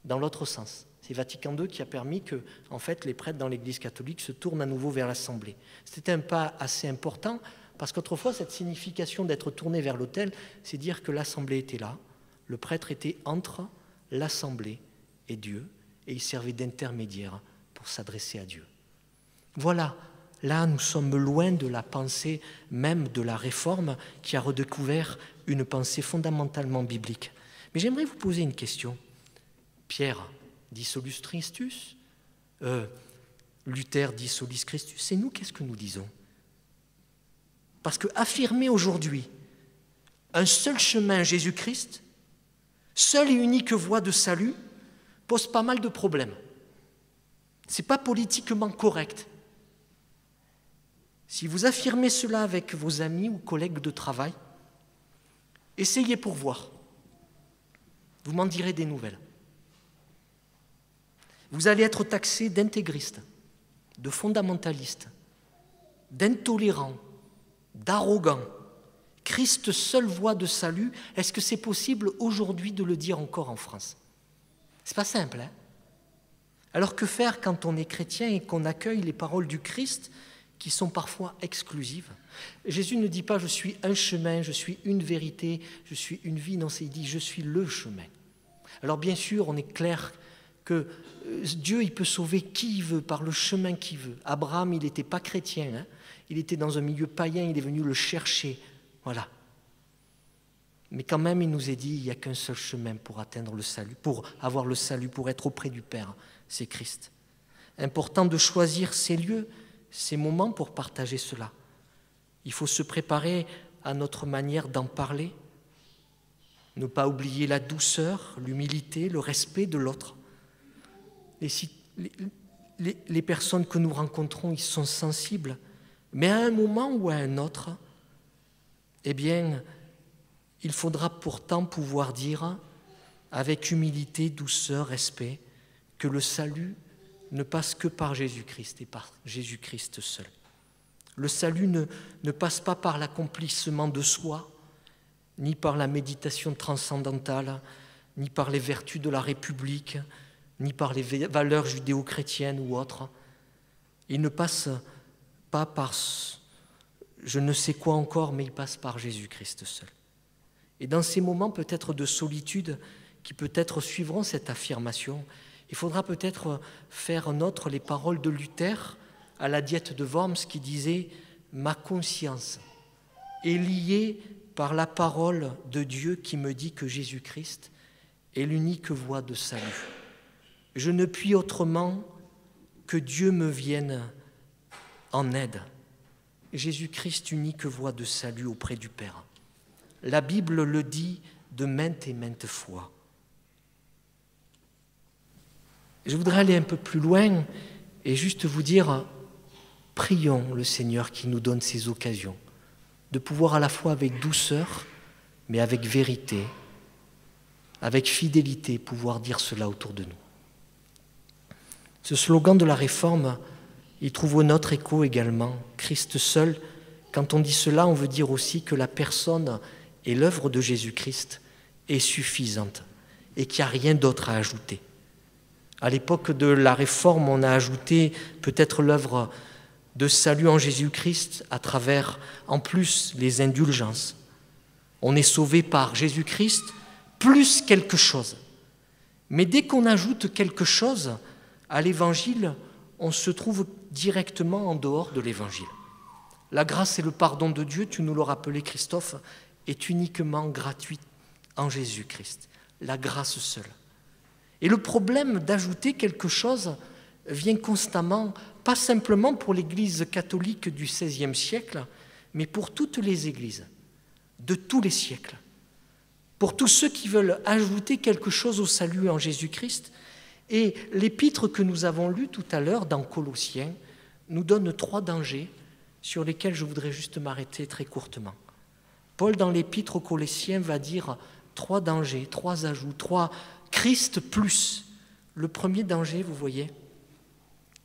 dans l'autre sens. C'est Vatican II qui a permis que, en fait, les prêtres dans l'Église catholique se tournent à nouveau vers l'Assemblée. C'était un pas assez important, parce qu'autrefois, cette signification d'être tourné vers l'autel, c'est dire que l'Assemblée était là, le prêtre était entre l'Assemblée et Dieu, et il servait d'intermédiaire pour s'adresser à Dieu. Voilà, là nous sommes loin de la pensée même de la Réforme qui a redécouvert une pensée fondamentalement biblique. Mais j'aimerais vous poser une question. Pierre dit solus Christus, Luther dit solis Christus, et nous, qu'est-ce que nous disons? Parce que affirmer aujourd'hui un seul chemin Jésus-Christ, seule et unique voie de salut, pose pas mal de problèmes. Ce n'est pas politiquement correct. Si vous affirmez cela avec vos amis ou collègues de travail, essayez pour voir. Vous m'en direz des nouvelles. Vous allez être taxé d'intégriste, de fondamentaliste, d'intolérant, d'arrogant. Christ, seule voie de salut, est-ce que c'est possible aujourd'hui de le dire encore en France? C'est pas simple, hein? Alors que faire quand on est chrétien et qu'on accueille les paroles du Christ qui sont parfois exclusives? Jésus ne dit pas « je suis un chemin, je suis une vérité, je suis une vie », non, il dit « je suis le chemin ». Alors bien sûr, on est clair que Dieu, il peut sauver qui il veut, par le chemin qu'il veut. Abraham, il n'était pas chrétien, hein? Il était dans un milieu païen, il est venu le chercher, voilà. Mais quand même, il nous est dit, il n'y a qu'un seul chemin pour atteindre le salut, pour avoir le salut, pour être auprès du Père, c'est Christ. Important de choisir ces lieux, ces moments pour partager cela. Il faut se préparer à notre manière d'en parler, ne pas oublier la douceur, l'humilité, le respect de l'autre. Les personnes que nous rencontrons, ils sont sensibles, mais à un moment ou à un autre, eh bien, il faudra pourtant pouvoir dire, avec humilité, douceur, respect, que le salut ne passe que par Jésus-Christ et par Jésus-Christ seul. Le salut ne passe pas par l'accomplissement de soi, ni par la méditation transcendantale, ni par les vertus de la République, ni par les valeurs judéo-chrétiennes ou autres. Il ne passe pas par je ne sais quoi encore, mais il passe par Jésus-Christ seul. Et dans ces moments peut-être de solitude qui peut-être suivront cette affirmation, il faudra peut-être faire nôtre les paroles de Luther à la Diète de Worms qui disait « Ma conscience est liée par la parole de Dieu qui me dit que Jésus-Christ est l'unique voie de salut. Je ne puis autrement que Dieu me vienne en aide. Jésus-Christ, unique voie de salut auprès du Père. » La Bible le dit de maintes et maintes fois. Je voudrais aller un peu plus loin et juste vous dire, prions le Seigneur qui nous donne ces occasions de pouvoir à la fois avec douceur, mais avec vérité, avec fidélité, pouvoir dire cela autour de nous. Ce slogan de la Réforme, il trouve notre écho également, Christ seul. Quand on dit cela, on veut dire aussi que la personne et l'œuvre de Jésus-Christ est suffisante et qu'il n'y a rien d'autre à ajouter. À l'époque de la Réforme, on a ajouté peut-être l'œuvre de salut en Jésus-Christ à travers, en plus, les indulgences. On est sauvé par Jésus-Christ plus quelque chose. Mais dès qu'on ajoute quelque chose à l'Évangile, on se trouve directement en dehors de l'Évangile. La grâce et le pardon de Dieu, tu nous l'as rappelé Christophe, est uniquement gratuite en Jésus-Christ. La grâce seule. Et le problème d'ajouter quelque chose vient constamment, pas simplement pour l'Église catholique du XVIe siècle, mais pour toutes les églises, de tous les siècles. Pour tous ceux qui veulent ajouter quelque chose au salut en Jésus-Christ. Et l'épître que nous avons lu tout à l'heure dans Colossiens nous donne 3 dangers sur lesquels je voudrais juste m'arrêter très courtement. Paul, dans l'épître aux Colossiens, va dire 3 dangers, 3 ajouts, 3 Christ plus. Le premier danger, vous voyez,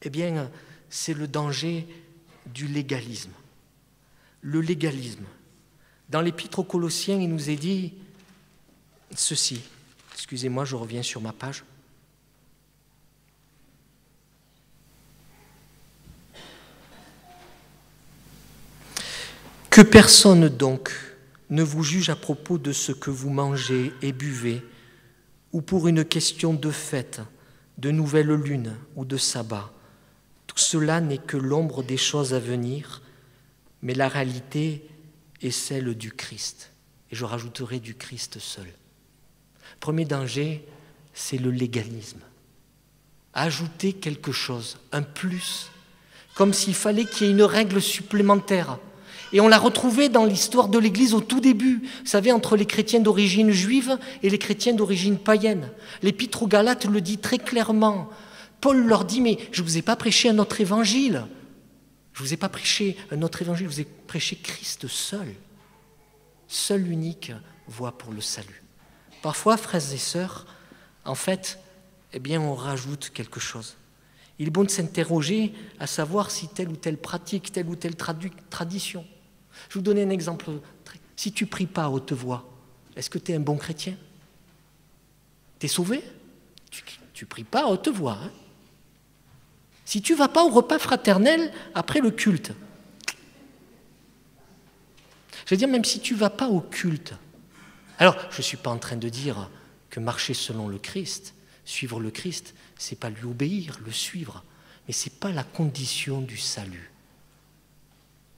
eh bien, c'est le danger du légalisme. Le légalisme. Dans l'épître aux Colossiens, il nous est dit ceci. Excusez-moi, je reviens sur ma page. Que personne donc ne vous juge à propos de ce que vous mangez et buvez, ou pour une question de fête, de nouvelle lune ou de sabbat. Tout cela n'est que l'ombre des choses à venir, mais la réalité est celle du Christ. Et je rajouterai du Christ seul. Premier danger, c'est le légalisme. Ajouter quelque chose, un plus, comme s'il fallait qu'il y ait une règle supplémentaire. Et on l'a retrouvé dans l'histoire de l'Église au tout début, vous savez, entre les chrétiens d'origine juive et les chrétiens d'origine païenne. L'Épître aux Galates le dit très clairement. Paul leur dit, mais je ne vous ai pas prêché un autre évangile. Je ne vous ai pas prêché un autre évangile, je vous ai prêché Christ seul. Seule unique voie pour le salut. Parfois, frères et sœurs, en fait, eh bien, on rajoute quelque chose. Il est bon de s'interroger à savoir si telle ou telle pratique, telle ou telle tradition. Je vais vous donner un exemple. Si tu ne pries pas à haute voix, est-ce que tu es un bon chrétien? Tu es sauvé? Tu ne pries pas à haute voix. Hein? Si tu ne vas pas au repas fraternel après le culte, je veux dire, même si tu ne vas pas au culte, alors je ne suis pas en train de dire que marcher selon le Christ, suivre le Christ, ce n'est pas lui obéir, le suivre, mais ce n'est pas la condition du salut.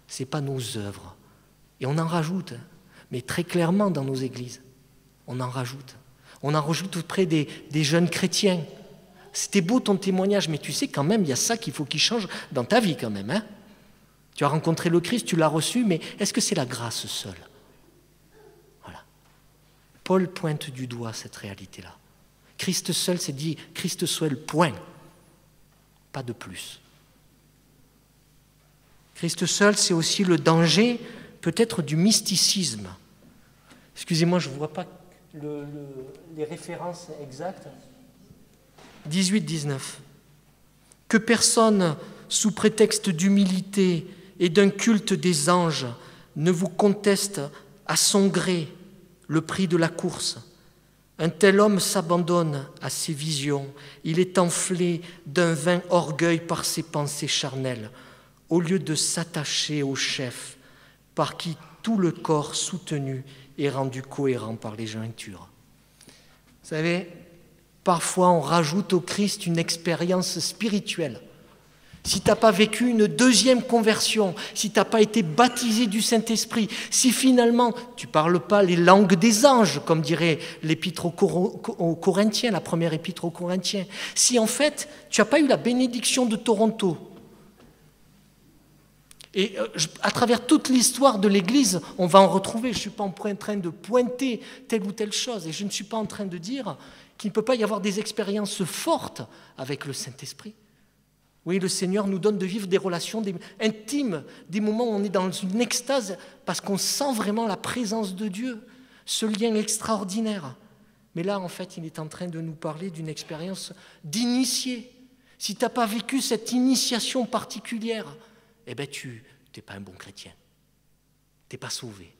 Ce n'est pas nos œuvres. Et on en rajoute, mais très clairement dans nos églises, on en rajoute. On en rajoute auprès des jeunes chrétiens. C'était beau ton témoignage, mais tu sais quand même, il y a ça qu'il faut qu'il change dans ta vie quand même. Hein? Tu as rencontré le Christ, tu l'as reçu, mais est-ce que c'est la grâce seule? Voilà. Paul pointe du doigt cette réalité-là. Christ seul, c'est dit, Christ seul, point. Pas de plus. Christ seul, c'est aussi le danger, peut-être, du mysticisme. Excusez-moi, je ne vois pas les références exactes. 18-19. Que personne, sous prétexte d'humilité et d'un culte des anges, ne vous conteste à son gré le prix de la course. Un tel homme s'abandonne à ses visions. Il est enflé d'un vain orgueil par ses pensées charnelles, au lieu de s'attacher au chef, par qui tout le corps soutenu est rendu cohérent par les jointures. Vous savez, parfois on rajoute au Christ une expérience spirituelle. Si tu n'as pas vécu une deuxième conversion, si tu n'as pas été baptisé du Saint-Esprit, si finalement tu ne parles pas les langues des anges, comme dirait l'épître aux Corinthiens, la première épître aux Corinthiens, si en fait tu n'as pas eu la bénédiction de Toronto, et à travers toute l'histoire de l'Église, on va en retrouver, je ne suis pas en train de pointer telle ou telle chose, et je ne suis pas en train de dire qu'il ne peut pas y avoir des expériences fortes avec le Saint-Esprit. Oui, le Seigneur nous donne de vivre des relations intimes, des moments où on est dans une extase parce qu'on sent vraiment la présence de Dieu, ce lien extraordinaire. Mais là, en fait, il est en train de nous parler d'une expérience d'initié. Si tu n'as pas vécu cette initiation particulière, eh bien, tu n'es pas un bon chrétien. Tu n'es pas sauvé.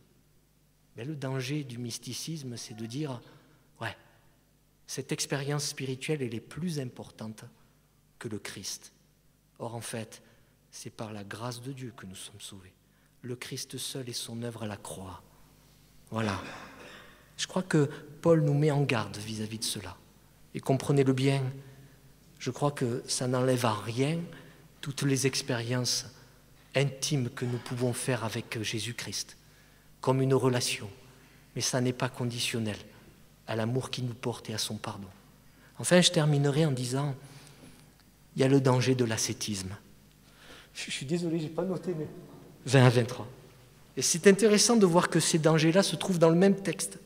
Mais le danger du mysticisme, c'est de dire, ouais, cette expérience spirituelle, elle est plus importante que le Christ. Or, en fait, c'est par la grâce de Dieu que nous sommes sauvés. Le Christ seul et son œuvre à la croix. Voilà. Je crois que Paul nous met en garde vis-à-vis de cela. Et comprenez-le bien, je crois que ça n'enlève à rien toutes les expériences intimes que nous pouvons faire avec Jésus-Christ, comme une relation. Mais ça n'est pas conditionnel à l'amour qu'il nous porte et à son pardon. Enfin, je terminerai en disant, il y a le danger de l'ascétisme. Je suis désolé, je n'ai pas noté, mais 20 à 23. Et c'est intéressant de voir que ces dangers-là se trouvent dans le même texte.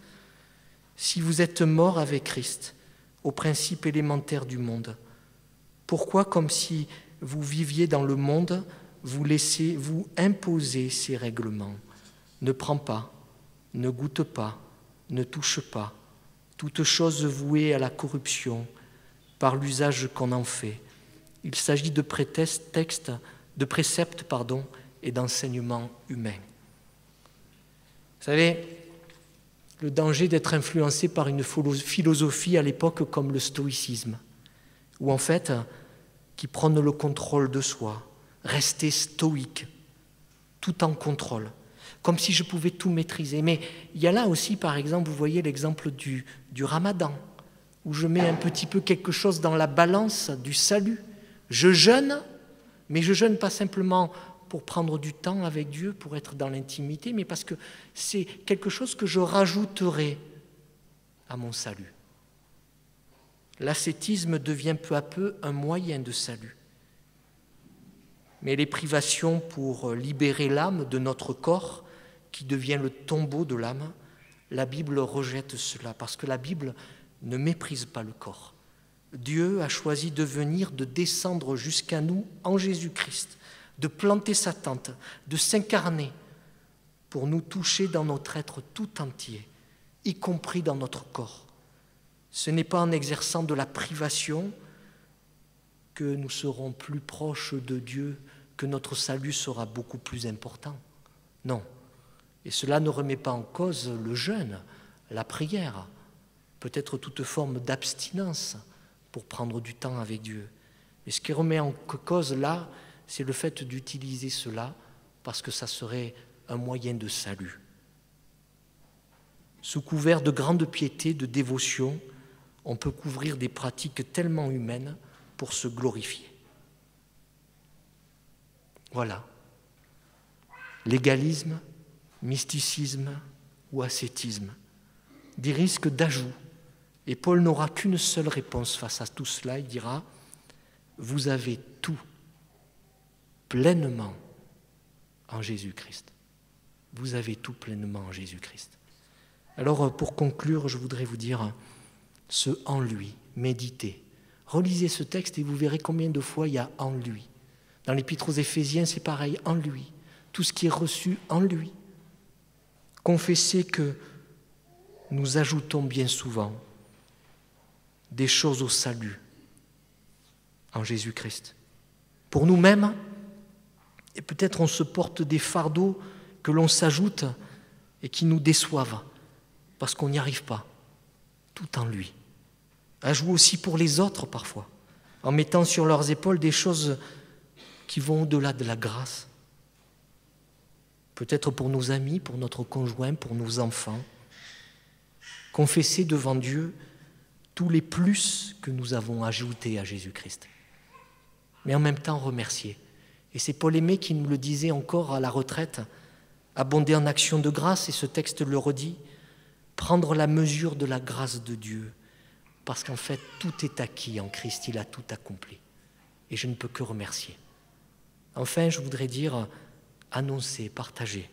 Si vous êtes mort avec Christ, aux principes élémentaires du monde, pourquoi, comme si vous viviez dans le monde, vous imposer ces règlements? Ne prends pas, ne goûte pas, ne touche pas, toute chose vouée à la corruption, par l'usage qu'on en fait. Il s'agit de préceptes et d'enseignements humains. Vous savez, le danger d'être influencé par une philosophie à l'époque comme le stoïcisme, où en fait, qui prône le contrôle de soi, rester stoïque, tout en contrôle, comme si je pouvais tout maîtriser. Mais il y a là aussi, par exemple, vous voyez l'exemple du ramadan, où je mets un petit peu quelque chose dans la balance du salut. Je jeûne, mais je jeûne pas simplement pour prendre du temps avec Dieu, pour être dans l'intimité, mais parce que c'est quelque chose que je rajouterai à mon salut. L'ascétisme devient peu à peu un moyen de salut. Mais les privations pour libérer l'âme de notre corps, qui devient le tombeau de l'âme, la Bible rejette cela, parce que la Bible ne méprise pas le corps. Dieu a choisi de venir, de descendre jusqu'à nous en Jésus-Christ, de planter sa tente, de s'incarner pour nous toucher dans notre être tout entier, y compris dans notre corps. Ce n'est pas en exerçant de la privation que nous serons plus proches de Dieu, que notre salut sera beaucoup plus important. Non. Et cela ne remet pas en cause le jeûne, la prière, peut-être toute forme d'abstinence pour prendre du temps avec Dieu. Mais ce qui remet en cause là, c'est le fait d'utiliser cela parce que ça serait un moyen de salut. Sous couvert de grande piété, de dévotion, on peut couvrir des pratiques tellement humaines pour se glorifier. Voilà. Légalisme, mysticisme ou ascétisme, des risques d'ajout. Et Paul n'aura qu'une seule réponse face à tout cela. Il dira, vous avez tout pleinement en Jésus-Christ. Vous avez tout pleinement en Jésus-Christ. Alors, pour conclure, je voudrais vous dire, ce « en lui », méditez. Relisez ce texte et vous verrez combien de fois il y a « en lui ». Dans l'Épître aux Éphésiens, c'est pareil, « en lui ». Tout ce qui est reçu en lui. Confessez que nous ajoutons bien souvent des choses au salut en Jésus-Christ. Pour nous-mêmes, et peut-être on se porte des fardeaux que l'on s'ajoute et qui nous déçoivent parce qu'on n'y arrive pas, tout en lui. Ajoute aussi pour les autres parfois, en mettant sur leurs épaules des choses qui vont au-delà de la grâce. Peut-être pour nos amis, pour notre conjoint, pour nos enfants. Confesser devant Dieu tous les plus que nous avons ajoutés à Jésus-Christ. Mais en même temps remercier. Et c'est Paul Aimé qui nous le disait encore à la retraite, abonder en action de grâce, et ce texte le redit, prendre la mesure de la grâce de Dieu, parce qu'en fait tout est acquis en Christ, il a tout accompli. Et je ne peux que remercier. Enfin, je voudrais dire, annoncer, partager,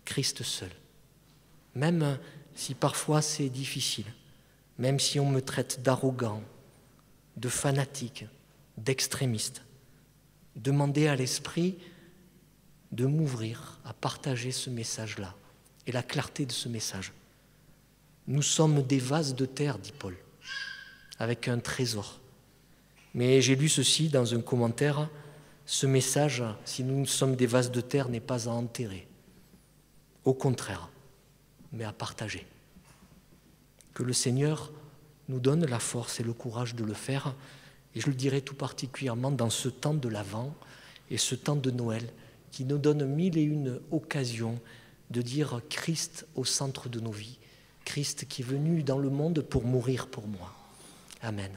Christ seul. Même si parfois c'est difficile, même si on me traite d'arrogant, de fanatique, d'extrémiste, demander à l'Esprit de m'ouvrir à partager ce message-là et la clarté de ce message. Nous sommes des vases de terre, dit Paul, avec un trésor. Mais j'ai lu ceci dans un commentaire, ce message, si nous sommes des vases de terre, n'est pas à enterrer. Au contraire, mais à partager. Que le Seigneur nous donne la force et le courage de le faire, et je le dirai tout particulièrement dans ce temps de l'Avent et ce temps de Noël, qui nous donne 1001 occasions de dire Christ au centre de nos vies, Christ qui est venu dans le monde pour mourir pour moi. Amen.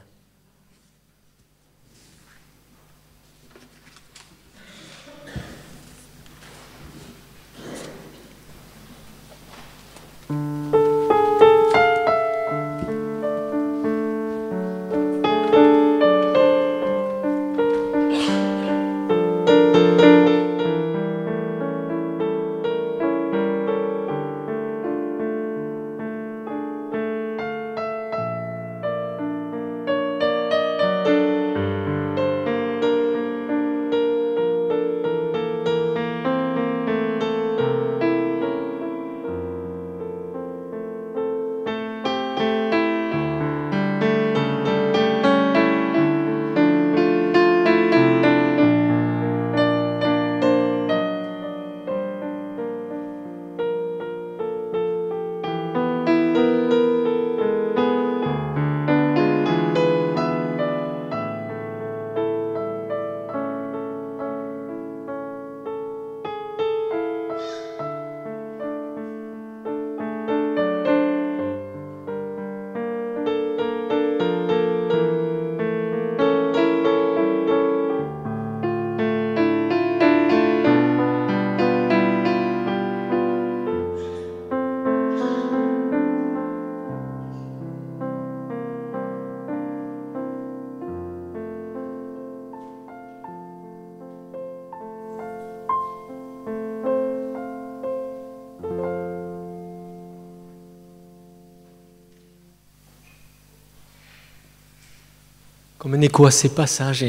Comme un écho à ces passages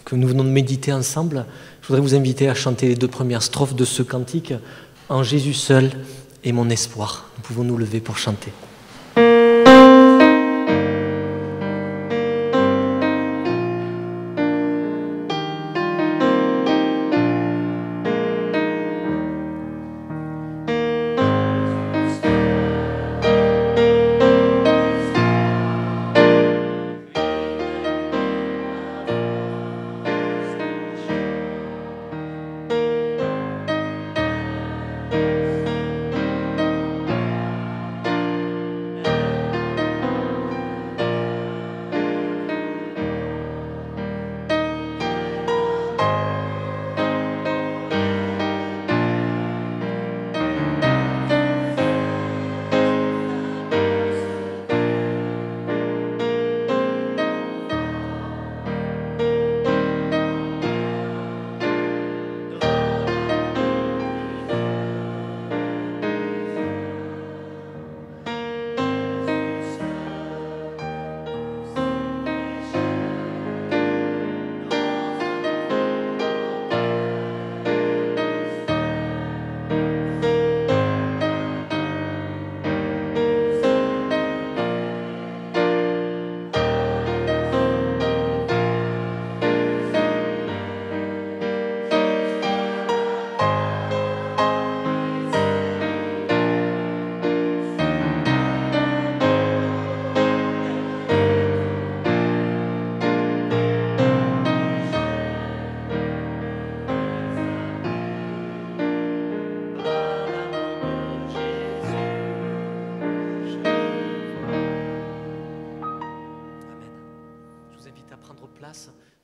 que nous venons de méditer ensemble, je voudrais vous inviter à chanter les 2 premières strophes de ce cantique, « En Jésus seul est mon espoir ». Nous pouvons nous lever pour chanter.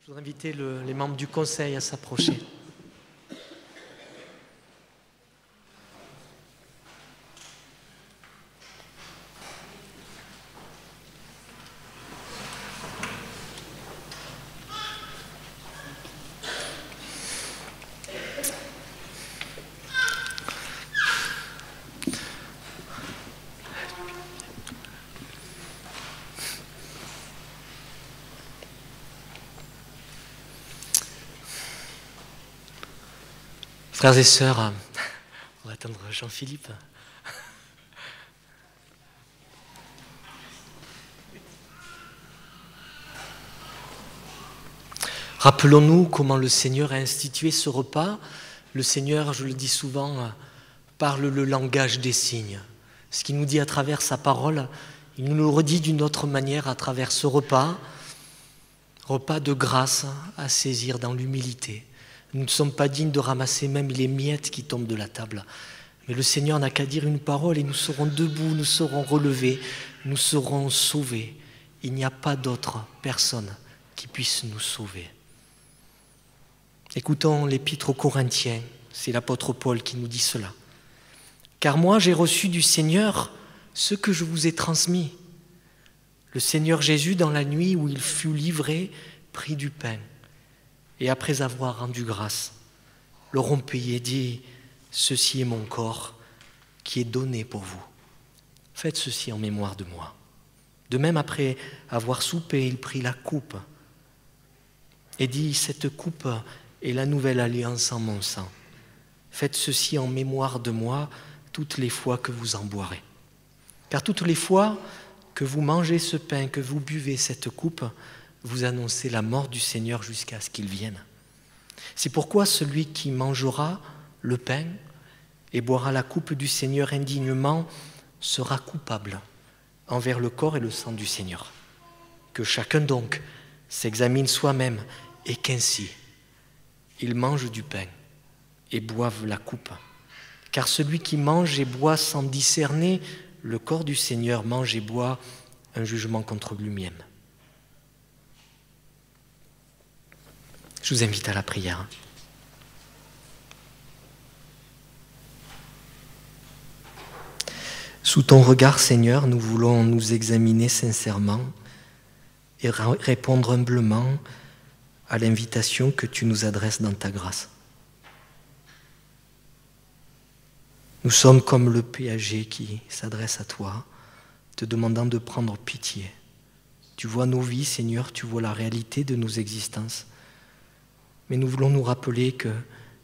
Je voudrais inviter les membres du conseil à s'approcher. Frères et sœurs, on va attendre Jean-Philippe. Rappelons-nous comment le Seigneur a institué ce repas. Le Seigneur, je le dis souvent, parle le langage des signes. Ce qu'il nous dit à travers sa parole, il nous le redit d'une autre manière à travers ce repas de grâce à saisir dans l'humilité. Nous ne sommes pas dignes de ramasser même les miettes qui tombent de la table. Mais le Seigneur n'a qu'à dire une parole et nous serons debout, nous serons relevés, nous serons sauvés. Il n'y a pas d'autre personne qui puisse nous sauver. Écoutons l'épître aux Corinthiens, c'est l'apôtre Paul qui nous dit cela. « Car moi j'ai reçu du Seigneur ce que je vous ai transmis. Le Seigneur Jésus, dans la nuit où il fut livré, prit du pain. Et après avoir rendu grâce, le rompit et dit, « Ceci est mon corps qui est donné pour vous. Faites ceci en mémoire de moi. » De même, après avoir soupé, il prit la coupe et dit, « Cette coupe est la nouvelle alliance en mon sang. Faites ceci en mémoire de moi toutes les fois que vous en boirez. Car toutes les fois que vous mangez ce pain, que vous buvez cette coupe, vous annoncez la mort du Seigneur jusqu'à ce qu'il vienne. C'est pourquoi celui qui mangera le pain et boira la coupe du Seigneur indignement sera coupable envers le corps et le sang du Seigneur. Que chacun donc s'examine soi-même et qu'ainsi il mange du pain et boive la coupe. Car celui qui mange et boit sans discerner le corps du Seigneur mange et boit un jugement contre lui-même. » Je vous invite à la prière. Sous ton regard, Seigneur, nous voulons nous examiner sincèrement et répondre humblement à l'invitation que tu nous adresses dans ta grâce. Nous sommes comme le péager qui s'adresse à toi, te demandant de prendre pitié Tu vois nos vies, Seigneur, tu vois la réalité de nos existences. Mais nous voulons nous rappeler que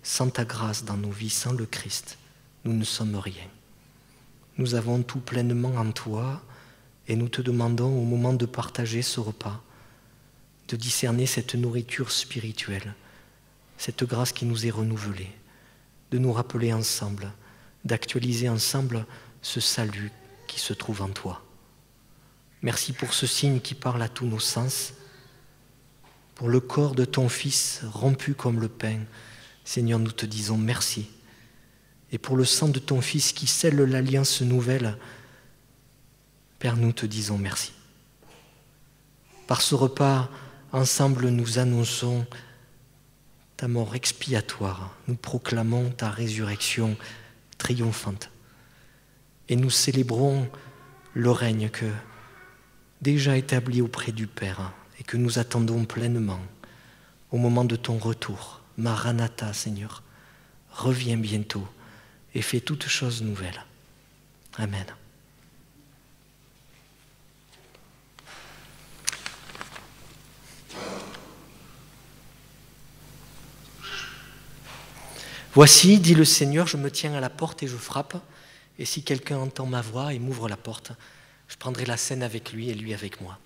sans ta grâce dans nos vies, sans le Christ, nous ne sommes rien. Nous avons tout pleinement en toi et nous te demandons au moment de partager ce repas, de discerner cette nourriture spirituelle, cette grâce qui nous est renouvelée, de nous rappeler ensemble, d'actualiser ensemble ce salut qui se trouve en toi. Merci pour ce signe qui parle à tous nos sens, pour le corps de ton Fils rompu comme le pain. Seigneur, nous te disons merci. Et pour le sang de ton Fils qui scelle l'alliance nouvelle, Père, nous te disons merci. Par ce repas, ensemble, nous annonçons ta mort expiatoire. Nous proclamons ta résurrection triomphante. Et nous célébrons le règne que déjà établi auprès du Père et que nous attendons pleinement au moment de ton retour. Maranatha, Seigneur, reviens bientôt et fais toutes choses nouvelles. Amen. Voici, dit le Seigneur, je me tiens à la porte et je frappe. Et si quelqu'un entend ma voix et m'ouvre la porte, je prendrai la scène avec lui et lui avec moi.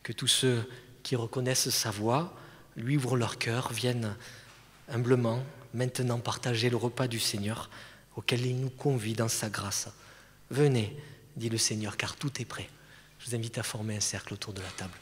Que tous ceux qui reconnaissent sa voix, lui ouvrent leur cœur, viennent humblement, maintenant partager le repas du Seigneur auquel il nous convie dans sa grâce. Venez, dit le Seigneur, car tout est prêt. Je vous invite à former un cercle autour de la table.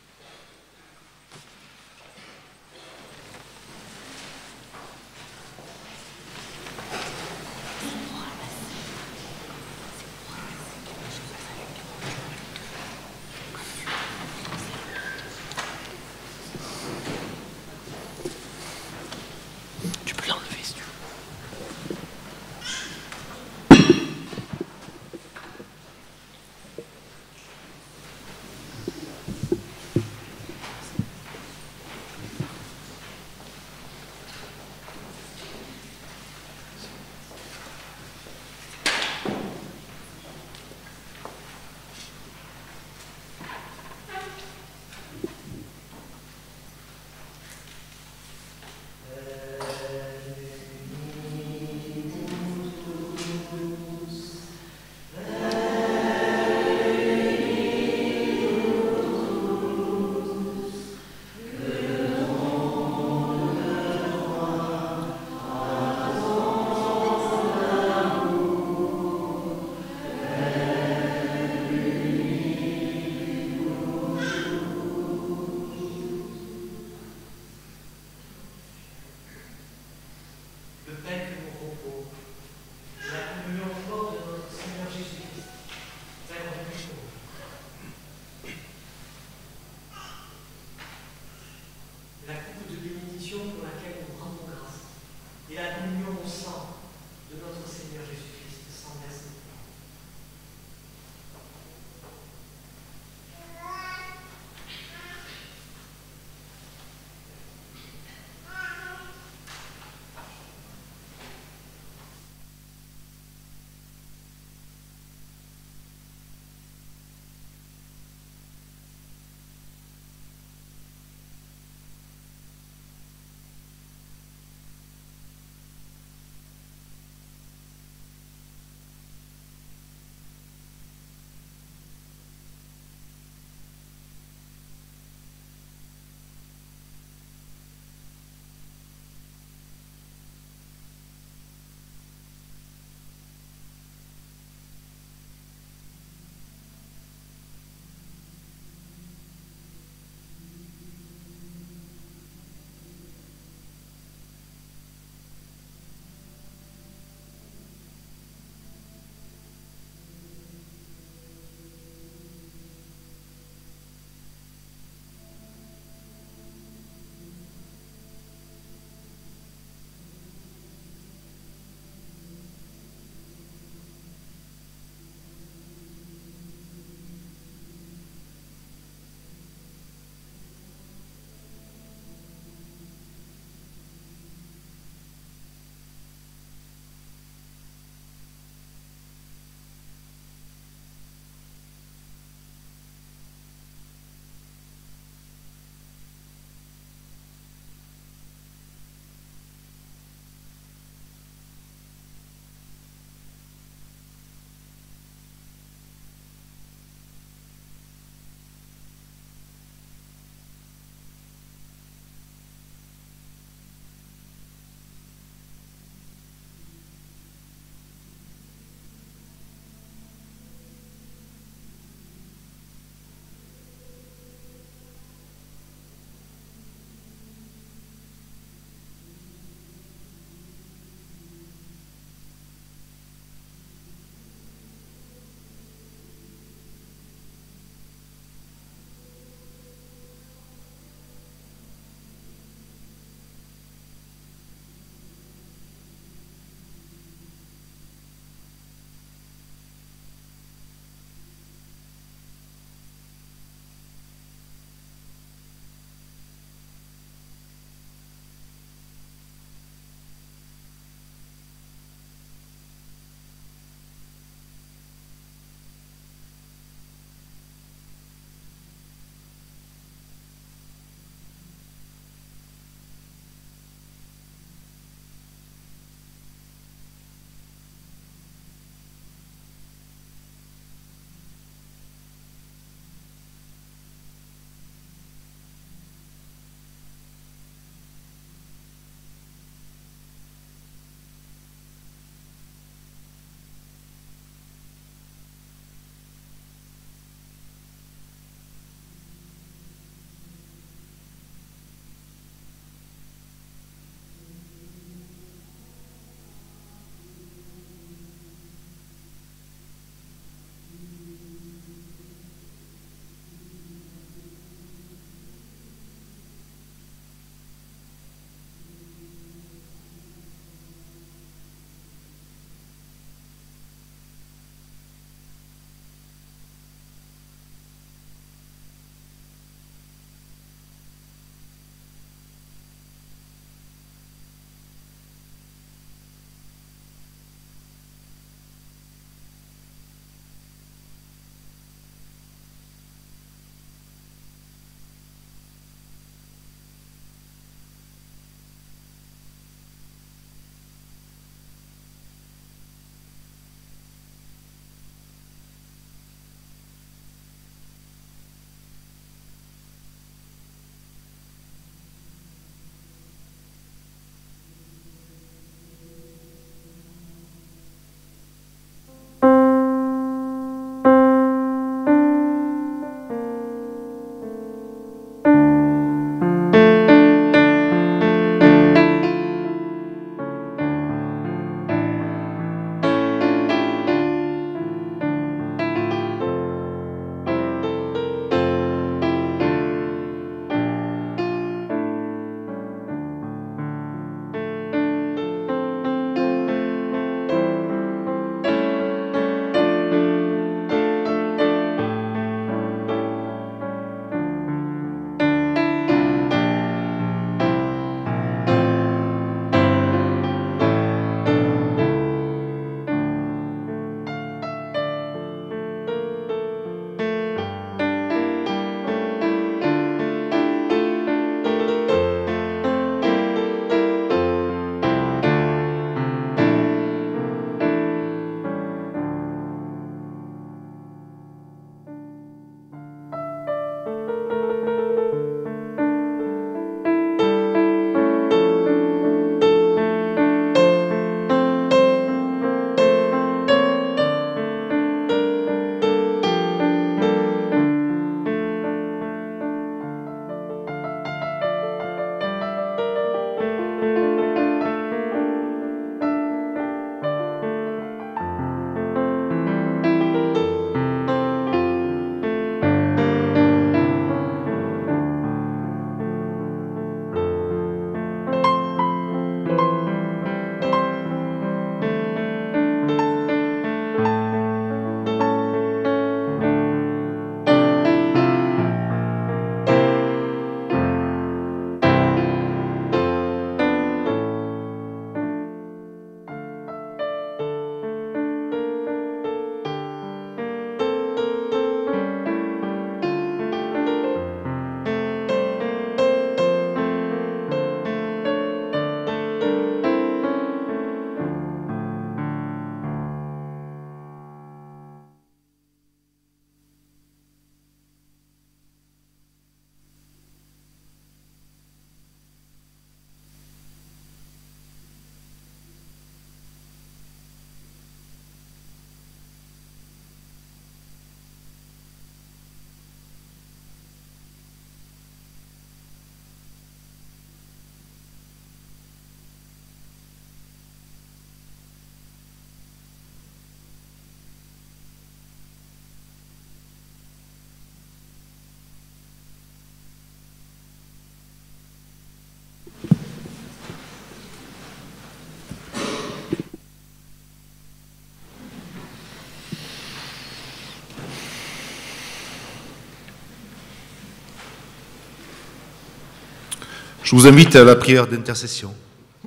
Je vous invite à la prière d'intercession.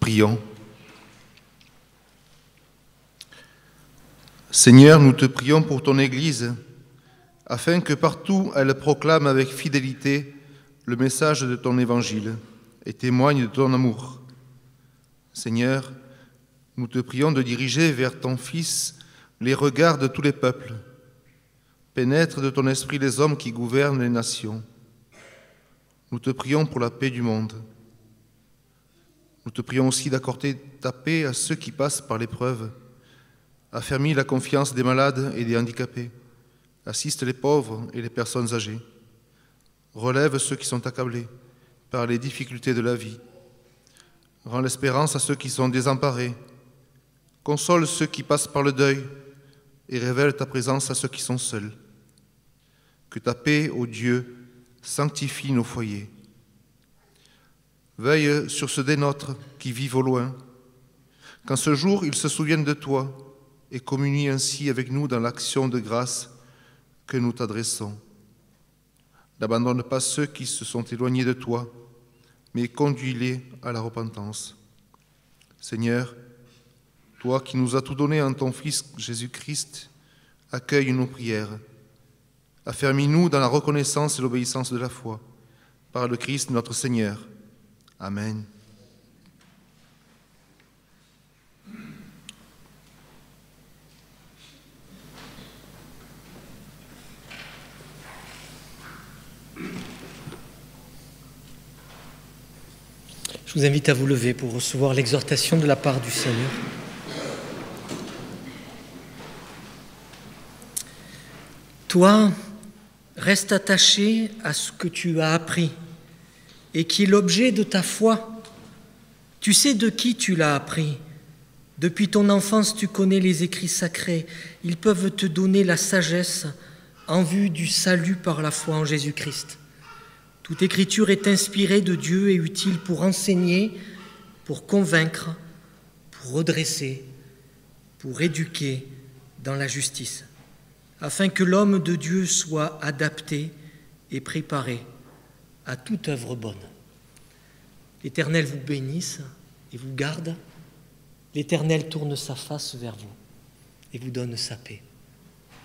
Prions. Seigneur, nous te prions pour ton Église, afin que partout elle proclame avec fidélité le message de ton Évangile et témoigne de ton amour. Seigneur, nous te prions de diriger vers ton Fils les regards de tous les peuples. Pénètre de ton esprit les hommes qui gouvernent les nations. Nous te prions pour la paix du monde. Nous te prions aussi d'accorder ta paix à ceux qui passent par l'épreuve. Affermis la confiance des malades et des handicapés. Assiste les pauvres et les personnes âgées. Relève ceux qui sont accablés par les difficultés de la vie. Rends l'espérance à ceux qui sont désemparés. Console ceux qui passent par le deuil et révèle ta présence à ceux qui sont seuls. Que ta paix, ô Dieu, sanctifie nos foyers. Veille sur ceux des nôtres qui vivent au loin. Qu'en ce jour, ils se souviennent de toi et communient ainsi avec nous dans l'action de grâce que nous t'adressons. N'abandonne pas ceux qui se sont éloignés de toi, mais conduis-les à la repentance. Seigneur, toi qui nous as tout donné en ton Fils Jésus-Christ, accueille nos prières. Affermis-nous dans la reconnaissance et l'obéissance de la foi. Par le Christ notre Seigneur. Amen. Je vous invite à vous lever pour recevoir l'exhortation de la part du Seigneur. Toi, reste attaché à ce que tu as appris et qui est l'objet de ta foi. Tu sais de qui tu l'as appris. Depuis ton enfance, tu connais les écrits sacrés. Ils peuvent te donner la sagesse en vue du salut par la foi en Jésus-Christ. Toute écriture est inspirée de Dieu et utile pour enseigner, pour convaincre, pour redresser, pour éduquer dans la justice, afin que l'homme de Dieu soit adapté et préparé à toute œuvre bonne. L'Éternel vous bénisse et vous garde. L'Éternel tourne sa face vers vous et vous donne sa paix.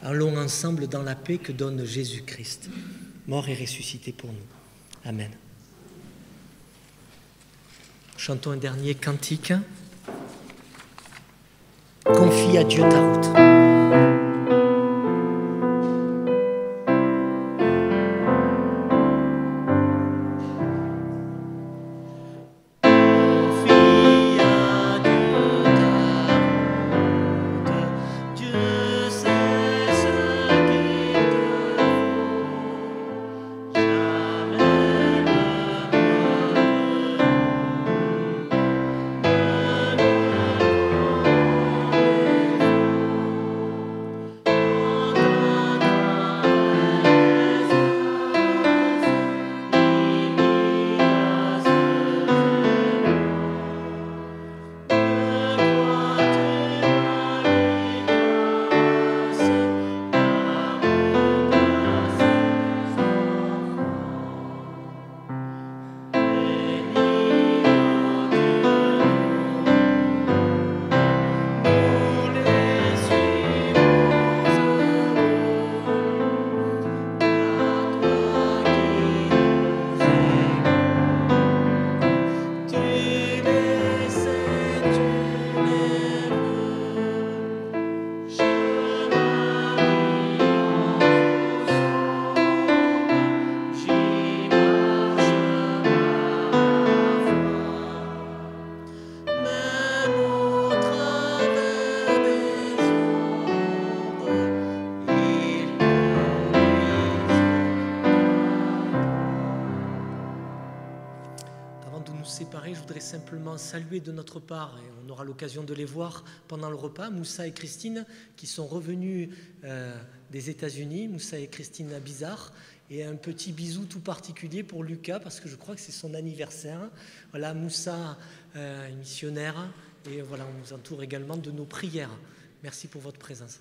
Allons ensemble dans la paix que donne Jésus-Christ, mort et ressuscité pour nous. Amen. Chantons un dernier cantique. Confie à Dieu ta route. Je voudrais simplement saluer de notre part, et on aura l'occasion de les voir pendant le repas, Moussa et Christine qui sont revenus des États-Unis, Moussa et Christine à Bizarre, et un petit bisou tout particulier pour Lucas parce que je crois que c'est son anniversaire. Voilà, Moussa est missionnaire et voilà, on nous entoure également de nos prières. Merci pour votre présence.